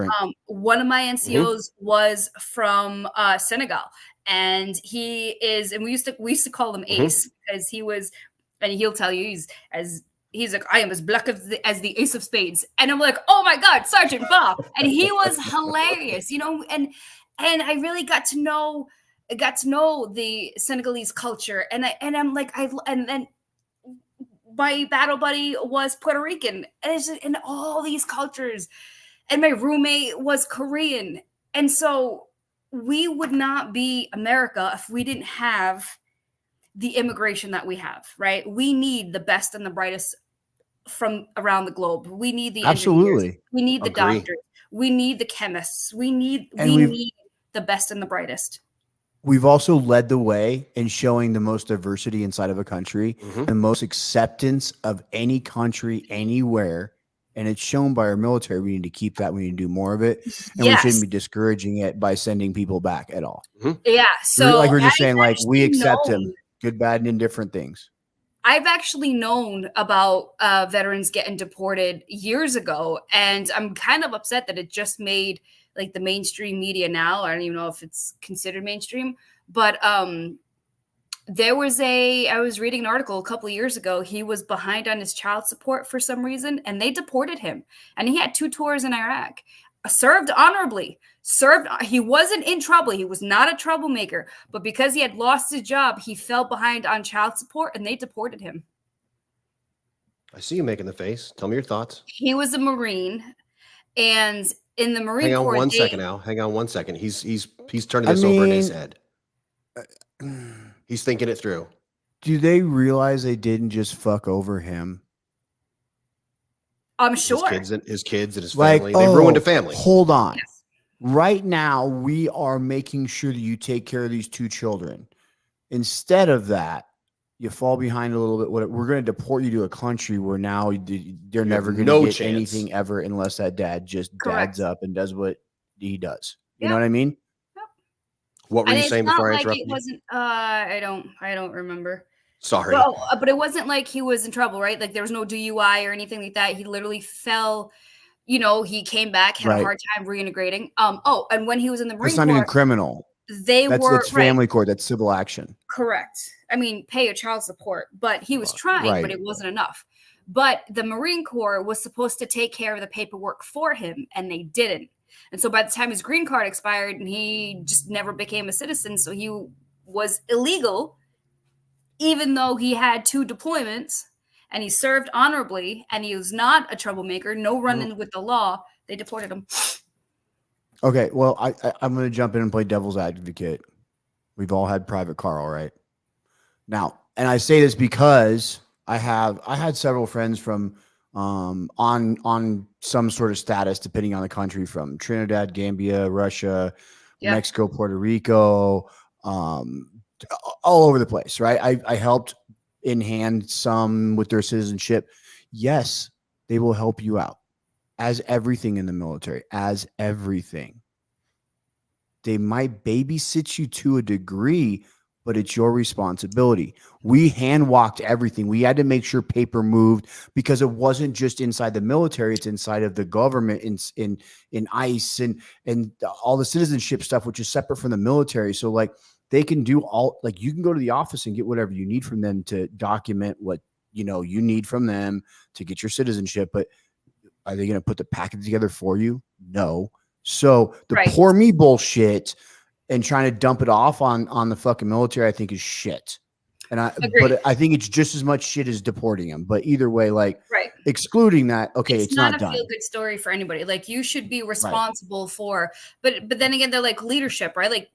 One of my NCOs was from Senegal, and we used to call him Ace because he was, and he'll tell you he's like, I am as black as the ace of spades, and I'm like, oh my god, Sergeant Bob, and he was hilarious, and I really got to know the Senegalese culture, and then my battle buddy was Puerto Rican, and it's just in all these cultures, and my roommate was Korean, and so we would not be America if we didn't have the immigration that we have, right? We need the best and the brightest from around the globe. We need the engineers. We need the doctors. We need the chemists. We need the best and the brightest. We've also led the way in showing the most diversity inside of a country, the most acceptance of any country anywhere. And it's shown by our military. We need to keep that. We need to do more of it. And we shouldn't be discouraging it by sending people back at all. Yeah. So like we're just saying, like, we accept him, good, bad, and indifferent things. I've actually known about veterans getting deported years ago. And I'm kind of upset that it just made like the mainstream media now. I don't even know if it's considered mainstream, but I was reading an article a couple of years ago. He was behind on his child support for some reason, and they deported him. And he had 2 tours in Iraq, served honorably, he wasn't in trouble. He was not a troublemaker, but because he had lost his job, he fell behind on child support and they deported him. I see you making the face. Tell me your thoughts. He was a Marine, and in the Marine Corps. Hang on 1 second, Al. Hang on 1 second. He's turning this over in his head. He's thinking it through. Do they realize they didn't just fuck over him? I'm sure. His kids and his family. They ruined a family. Hold on. Yes. Right now, we are making sure that you take care of these 2 children. Instead of that, you fall behind a little bit. We're going to deport you to a country where now they're never going to get anything ever unless that dad just dads up and does what he does. You know what I mean? Yep. What were you saying before I interrupted you? It wasn't. I don't remember. Sorry. Well, but it wasn't like he was in trouble, right? Like there was no DUI or anything like that. He literally fell. He came back, had a hard time reintegrating. And when he was in the Marine Corps, that's not even criminal. That's family court. That's civil action. Correct. I mean, pay your child support, but he was trying, but it wasn't enough. But the Marine Corps was supposed to take care of the paperwork for him, and they didn't. And so by the time his green card expired, and he just never became a citizen, so he was illegal, even though he had 2 deployments, and he served honorably, and he was not a troublemaker, no run-in with the law. They deported him. Okay, well, I'm going to jump in and play devil's advocate. We've all had Private Carl, right? Now, and I say this because I had several friends from on some sort of status, depending on the country, from Trinidad, Gambia, Russia, Yeah. Mexico, Puerto Rico, all over the place, right? I helped in hand some with their citizenship. Yes, they will help you out, as everything in the military, as everything. They might babysit you to a degree, but it's your responsibility. We hand walked everything. We had to make sure paper moved, because it wasn't just inside the military; it's inside of the government, in ICE and all the citizenship stuff, which is separate from the military. So like they can do all, like you can go to the office and get whatever you need from them to document what you need from them to get your citizenship. But are they going to put the package together for you? No. So the Right. poor me bullshit and trying to dump it off on the fucking military, I think is shit. And Agreed. but I think it's just as much shit as deporting them. But either way, like Right. excluding that, okay, it's not a done. feel good story for anybody. Like you should be responsible for, but then again, they're like leadership, right? Like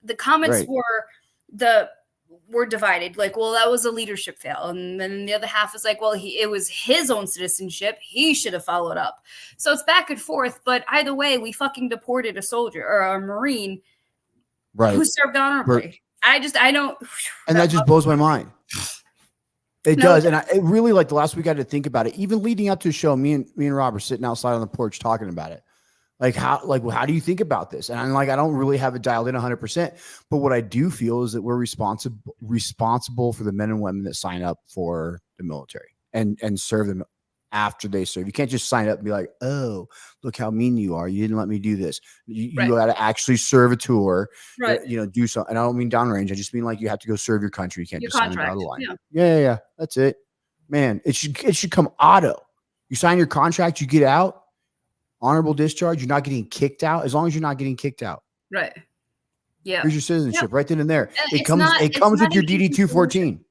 the comments were divided. Like, well, that was a leadership fail, and then the other half is like, well, it was his own citizenship. He should have followed up. So it's back and forth. But either way, we fucking deported a soldier or a Marine, right, who served honorably. I don't, and that just blows my mind. It does, and it really, like the last week I had to think about it. Even leading up to the show, me and Rob were sitting outside on the porch talking about it. Like how do you think about this? And I'm like, I don't really have it dialed in 100%. But what I do feel is that we're responsible for the men and women that sign up for the military and serve them after they serve. You can't just sign up and be like, oh, look how mean you are. You didn't let me do this. You got to actually serve a tour, do something. And I don't mean downrange. I just mean like you have to go serve your country. You can't just sign out of line. Yeah. That's it, man. It should come auto. You sign your contract, you get out. Honorable discharge, you're not getting kicked out, as long as you're not getting kicked out. Right. Yeah. Here's your citizenship right then and there. And It comes with your DD 214.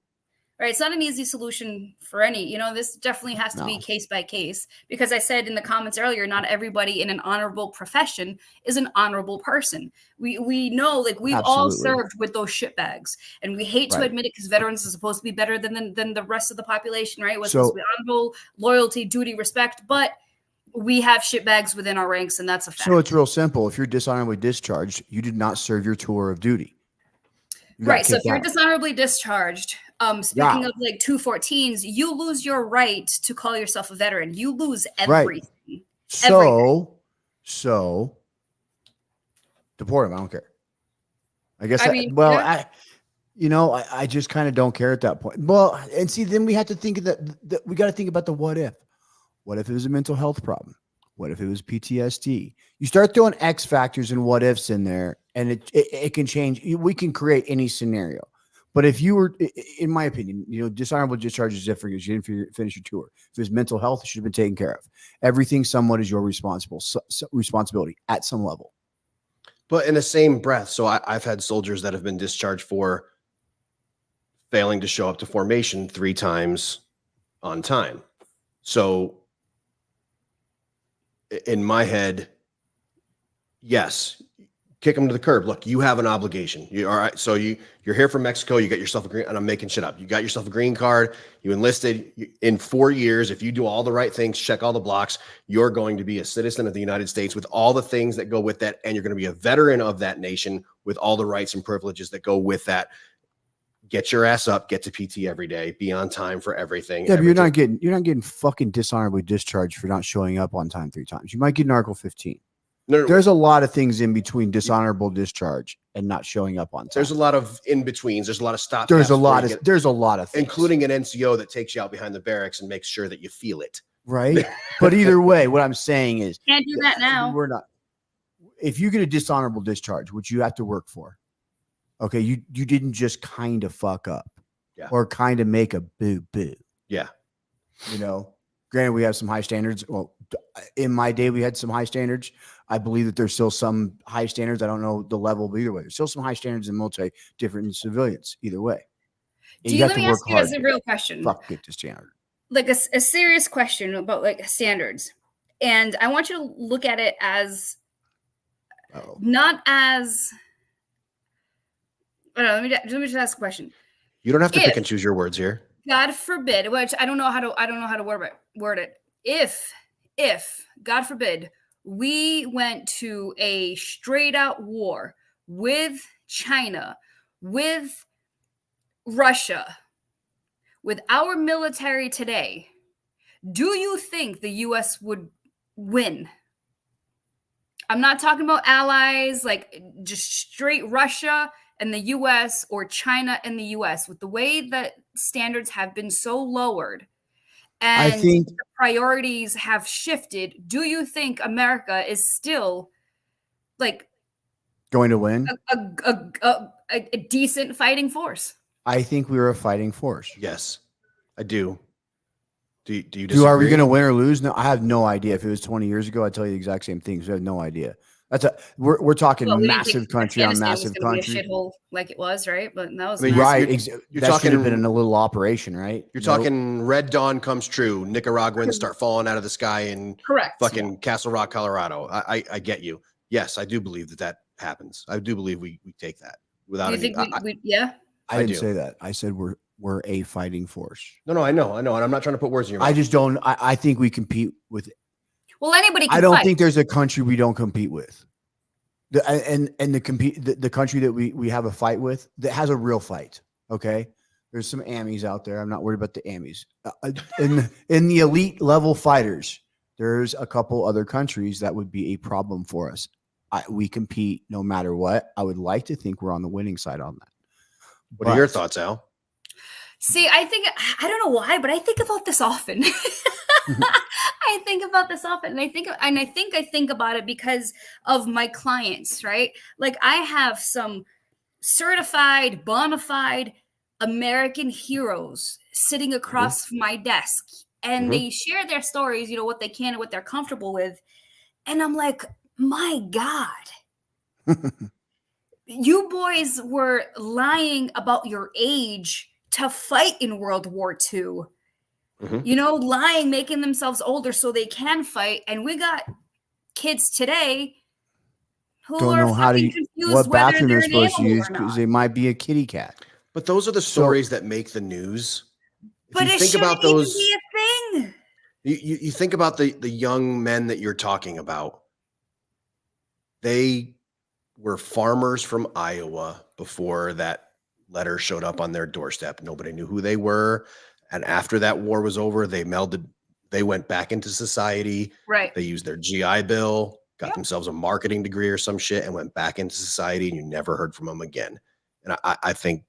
Right. It's not an easy solution for any, this definitely has to be case by case, because I said in the comments earlier, not everybody in an honorable profession is an honorable person. We know, like we've all served with those shitbags, and we hate to admit it because veterans are supposed to be better than the rest of the population, right? We're supposed to be honorable, loyalty, duty, respect, but we have shitbags within our ranks, and that's a fact. So it's real simple. If you're dishonorably discharged, you did not serve your tour of duty. Right. So if you're dishonorably discharged, speaking of like 214s, you lose your right to call yourself a veteran. You lose everything. Right. So deport him. I don't care. I guess. I just kind of don't care at that point. Well, and see, then we have to think of that we got to think about the what if. What if it was a mental health problem? What if it was PTSD? You start throwing X factors and what ifs in there, and it can change. We can create any scenario. But if you were, in my opinion, dishonorable discharge is different because you didn't finish your tour. If it was mental health, it should have been taken care of. Everything somewhat is your responsibility at some level. But in the same breath, so I've had soldiers that have been discharged for failing to show up to formation 3 times on time. So in my head, yes, kick them to the curb. Look, you have an obligation. You all right? So you're here from Mexico. You got yourself a green, and I'm making shit up. You got yourself a green card. You enlisted in 4 years. If you do all the right things, check all the blocks, you're going to be a citizen of the United States with all the things that go with that, and you're going to be a veteran of that nation with all the rights and privileges that go with that. Get your ass up, get to PT every day, be on time for everything. Yeah, but you're not getting fucking dishonorably discharged for not showing up on time 3 times. You might get an Article 15. No, there's a lot of things in between dishonorable discharge and not showing up on time. There's a lot of in betweens. There's a lot of stops. There's a lot of things, including an NCO that takes you out behind the barracks and makes sure that you feel it. Right. But either way, what I'm saying is can't do that now. We're not. If you get a dishonorable discharge, which you have to work for, okay, you didn't just kind of fuck up, or kind of make a boo. Yeah. Granted, we have some high standards. Well, in my day, we had some high standards. I believe that there's still some high standards. I don't know the level, but either way, there's still some high standards in the military, different than civilians. Either way. Let me ask you guys a real question. Fuck, get this standard. Like a serious question about like standards. And I want you to look at it as not as, I don't know, let me just ask a question. You don't have to pick and choose your words here. God forbid, which I don't know how to word it. if God forbid we went to a straight out war with China, with Russia, with our military today, do you think the US would win? I'm not talking about allies, like just straight Russia and the US or China and the US. With the way that standards have been so lowered I and think the priorities have shifted, do you think America is still like going to win. a decent fighting force? I think we were a fighting force. Yes, I do. Do you Are we disagree? going to win or lose? No, I have no idea. If it was 20 years ago, I'd tell you the exact same things. I have no idea. We're talking Well, we didn't think massive country on Afghanistan was massive gonna be country. a shithole like it was, right? But that was I mean, Right. You're that should talking- have been in a little operation, right? You're Nope. talking Red Dawn comes true. Nicaraguans start falling out of the sky in correct. fucking Castle Rock, Colorado. I get you. Yes, I do believe that happens. I do believe we take that without Do you any. think we yeah? I I didn't do. say that. I said we're a fighting force. No, I know, and I'm not trying to put words in your mouth. I just don't. I think we compete with. Well, anybody can I don't fight. think there's a country we don't compete with. The country that we have a fight with that has a real fight. Okay, there's some Amis out there. I'm not worried about the Amis. In the elite level fighters, there's a couple other countries that would be a problem for us. We compete no matter what. I would like to think we're on the winning side on that. What are your thoughts, Al? See, I don't know why, but I think about this often. I think about this often, and I think about it because of my clients, right? Like I have some certified, bona fide American heroes sitting across my desk, and they share their stories, you know, what they can and what they're comfortable with, and I'm like, my God, you boys were lying about your age to fight in World War II. You know, lying, making themselves older so they can fight. And we got kids today who Don't are know how to fucking confused what whether bathroom they're they're an supposed to animal use or because not. they might be a kitty cat. But those are the stories that make the news. If But you it think shouldn't about those, even be a thing. you think about the young men that you're talking about. They were farmers from Iowa before that letter showed up on their doorstep. Nobody knew who they were. And after that war was over, they went back into society. Right. They used their GI Bill, got themselves a marketing degree or some shit, and went back into society, and you never heard from them again. And I think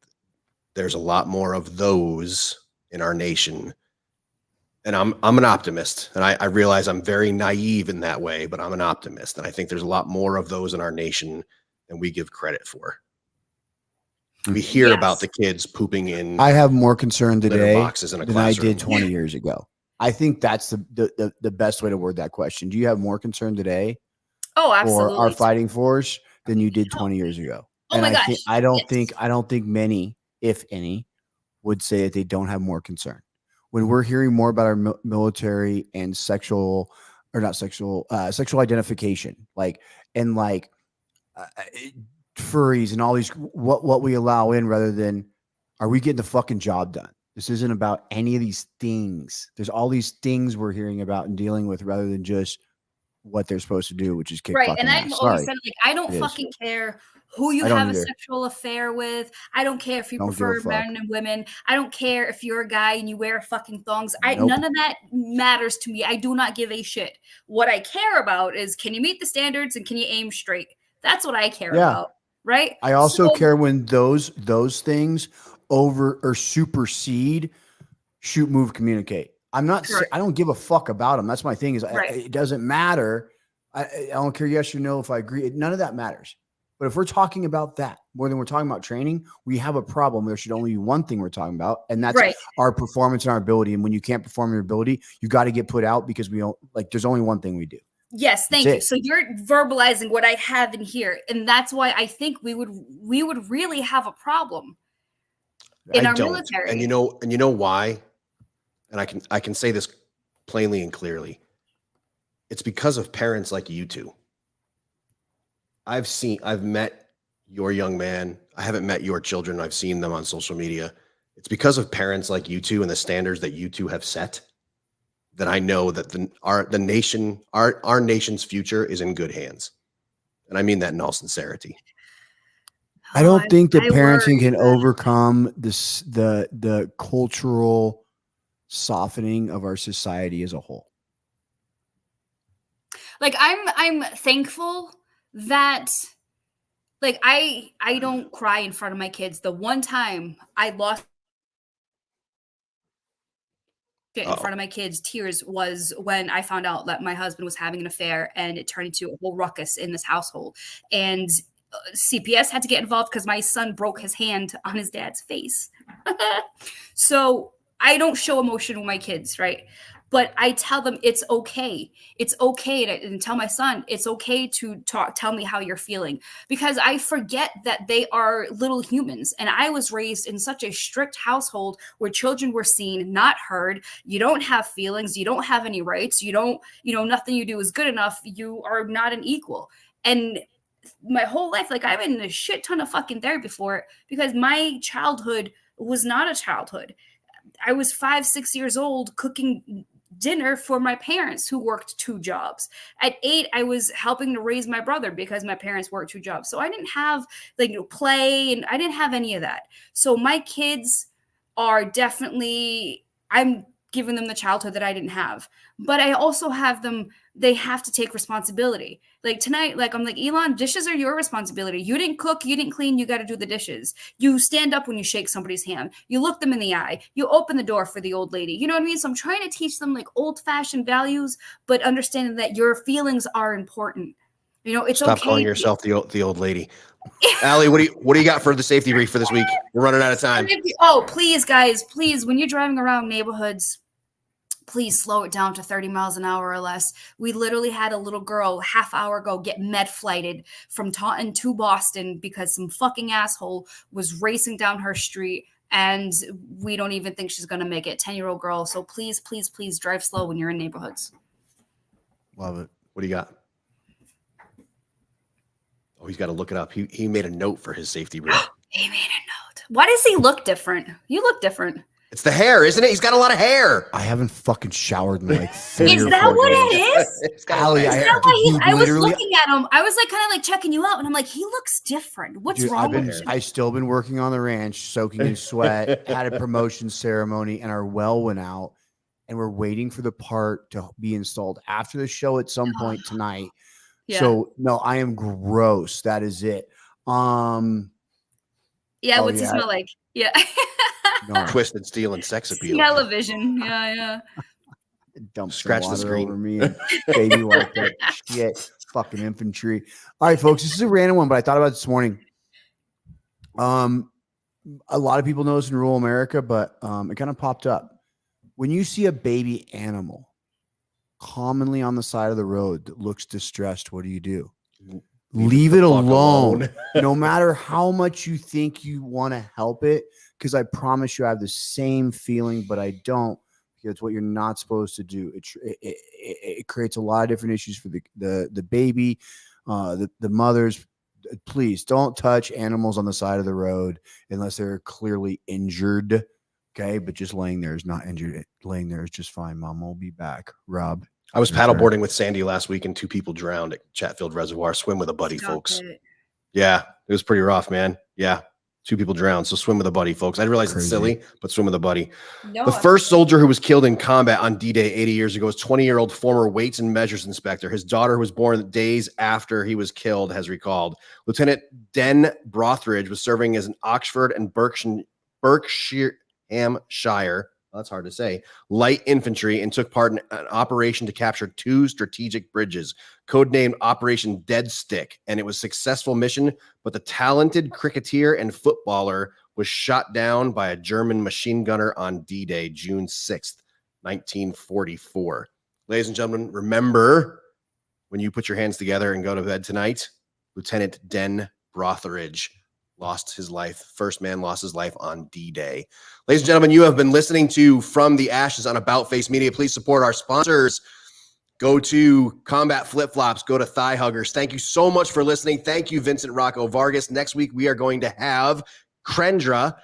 there's a lot more of those in our nation. And I'm an optimist, and I realize I'm very naive in that way, but I'm an optimist. And I think there's a lot more of those in our nation than we give credit for. We hear about the kids pooping in I have more concern litter today boxes in a than I classroom. did 20 years ago. I think that's the best way to word that question. Do you have more concern today Oh, for absolutely. our fighting force than you did 20 years ago? Oh my gosh. I don't think many, if any, would say that they don't have more concern. When we're hearing more about our military and sexual identification, furries and all these, what we allow in rather than, are we getting the fucking job done? This isn't about any of these things. There's all these things we're hearing about and dealing with rather than just what they're supposed to do, which is kick Right. fucking And I've ass. always Sorry. said, like, I don't It is. fucking care who you I don't have a either. sexual affair with. I don't care if you Don't give a prefer fuck. men and women. I don't care if you're a guy and you wear fucking thongs. Nope. None of that matters to me. I do not give a shit. What I care about is, can you meet the standards and can you aim straight? That's what I care Yeah. about. Right. I also So- care when those things over or supersede shoot, move, communicate. I'm not. Correct. I don't give a fuck about them. That's my thing. Is Right. it doesn't matter. I don't care yes or no if I agree. None of that matters. But if we're talking about that more than we're talking about training, we have a problem. There should only be one thing we're talking about, and that's Right. our performance and our ability. And when you can't perform your ability, you got to get put out because we don't like. There's only one thing we do. Yes, thank That's you. it. So you're verbalizing what I have in here, and that's why I think we would really have a problem in I our don't. military. And you know why? And I can say this plainly and clearly. It's because of parents like you two. I've met your young man. I haven't met your children. I've seen them on social media. It's because of parents like you two and the standards that you two have set then I know that our nation's future is in good hands. And I mean that in all sincerity. I don't think that I parenting worry, can but- overcome the cultural softening of our society as a whole. Like I'm thankful that like I don't cry in front of my kids. The one time I lost it in front of my kids, tears, was when I found out that my husband was having an affair, and it turned into a whole ruckus in this household. And CPS had to get involved because my son broke his hand on his dad's face. So I don't show emotion with my kids, right? But I tell them it's okay. It's okay to, and tell my son it's okay to tell me how you're feeling, because I forget that they are little humans. And I was raised in such a strict household where children were seen, not heard. You don't have feelings. You don't have any rights. You don't, nothing you do is good enough. You are not an equal. And my whole life, like I've been in a shit ton of fucking therapy for it, because my childhood was not a childhood. I was 5, 6 years old cooking dinner for my parents who worked 2 jobs. At 8, I was helping to raise my brother because my parents worked 2 jobs. So I didn't have play, and I didn't have any of that. So my kids are definitely, I'm giving them the childhood that I didn't have. But I also have them, they have to take responsibility. Like tonight, like I'm like, Elon, dishes are your responsibility. You didn't cook, you didn't clean, you got to do the dishes. You stand up when you shake somebody's hand. You look them in the eye. You open the door for the old lady. You know what I mean? So I'm trying to teach them like old-fashioned values, but understanding that your feelings are important. It's Stop okay. calling yourself the old lady. Allie, what do you got for the safety brief for this week? We're running out of time. Oh, please, guys, please, when you're driving around neighborhoods, please slow it down to 30 miles an hour or less. We literally had a little girl half hour ago get med flighted from Taunton to Boston because some fucking asshole was racing down her street, and we don't even think she's going to make it. 10-year-old girl. So please, please, please drive slow when you're in neighborhoods. Love it. What do you got? Oh, he's got to look it up. He made a note for his safety brief. He made a note. Why does he look different? You look different. It's the hair, isn't it? He's got a lot of hair. I haven't fucking showered in like 3 Is or that 4 what days. it is? It's got Allie, a lot of Is hair. that why Dude, I was literally- looking at him? I was like kind of like checking you out, and I'm like, he looks different. What's Dude, wrong with him? I still been working on the ranch, soaking in sweat, had a promotion ceremony, and our well went out, and we're waiting for the part to be installed after the show at some point tonight. Yeah. So no, I am gross. That is it. Yeah, oh, what's he yeah. smell like? Yeah. No, Twisted steel and sex appeal. Television. Yeah. dump some Scratch the water screen. over me and baby wipe that shit. Fucking infantry. All right, folks, this is a random one, but I thought about it this morning. A lot of people know this in rural America, but it kind of popped up. When you see a baby animal commonly on the side of the road that looks distressed, what do? Leave it the fuck alone. No matter how much you think you want to help it, because I promise you I have the same feeling, but I don't, because it's what you're not supposed to do. It creates a lot of different issues for the baby, the mothers. Please don't touch animals on the side of the road unless they're clearly injured. Okay, but just laying there is not injured. Laying there is just fine. Mom will be back. Rob. I was Your turn. paddleboarding with Sandy last week, and 2 people drowned at Chatfield Reservoir. Swim with a buddy, Stop folks. it. Yeah, it was pretty rough, man. Yeah, 2 people drowned. So swim with a buddy, folks. I realize Crazy. it's silly, but swim with a buddy. No, The first soldier who was killed in combat on D-Day 80 years ago was 20-year-old former weights and measures inspector. His daughter, who was born days after he was killed, has recalled. Lieutenant Den Brothridge was serving as an Oxford and Berkshire Hampshire, that's hard to say, light infantry, and took part in an operation to capture 2 strategic bridges, codenamed Operation Dead Stick. And it was a successful mission, but the talented cricketer and footballer was shot down by a German machine gunner on D-Day, June 6th, 1944. Ladies and gentlemen, remember, when you put your hands together and go to bed tonight, Lieutenant Den Brothridge lost his life. First man lost his life on D-Day. Ladies and gentlemen, you have been listening to From the Ashes on About Face Media. Please support our sponsors. Go to Combat Flip Flops. Go to Thigh Huggers. Thank you so much for listening. Thank you, Vincent Rocco Vargas. Next week, we are going to have Krendra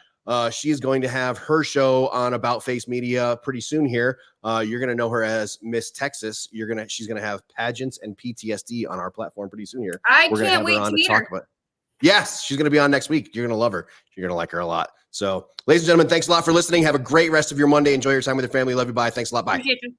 She is going to have her show on About Face Media pretty soon here. You're going to know her as Miss Texas. She's going to have pageants and PTSD on our platform pretty soon here. I can't wait to meet her. About. Yes, she's going to be on next week. You're going to love her. You're going to like her a lot. So, ladies and gentlemen, thanks a lot for listening. Have a great rest of your Monday. Enjoy your time with your family. Love you. Bye. Thanks a lot. Bye. Appreciate you.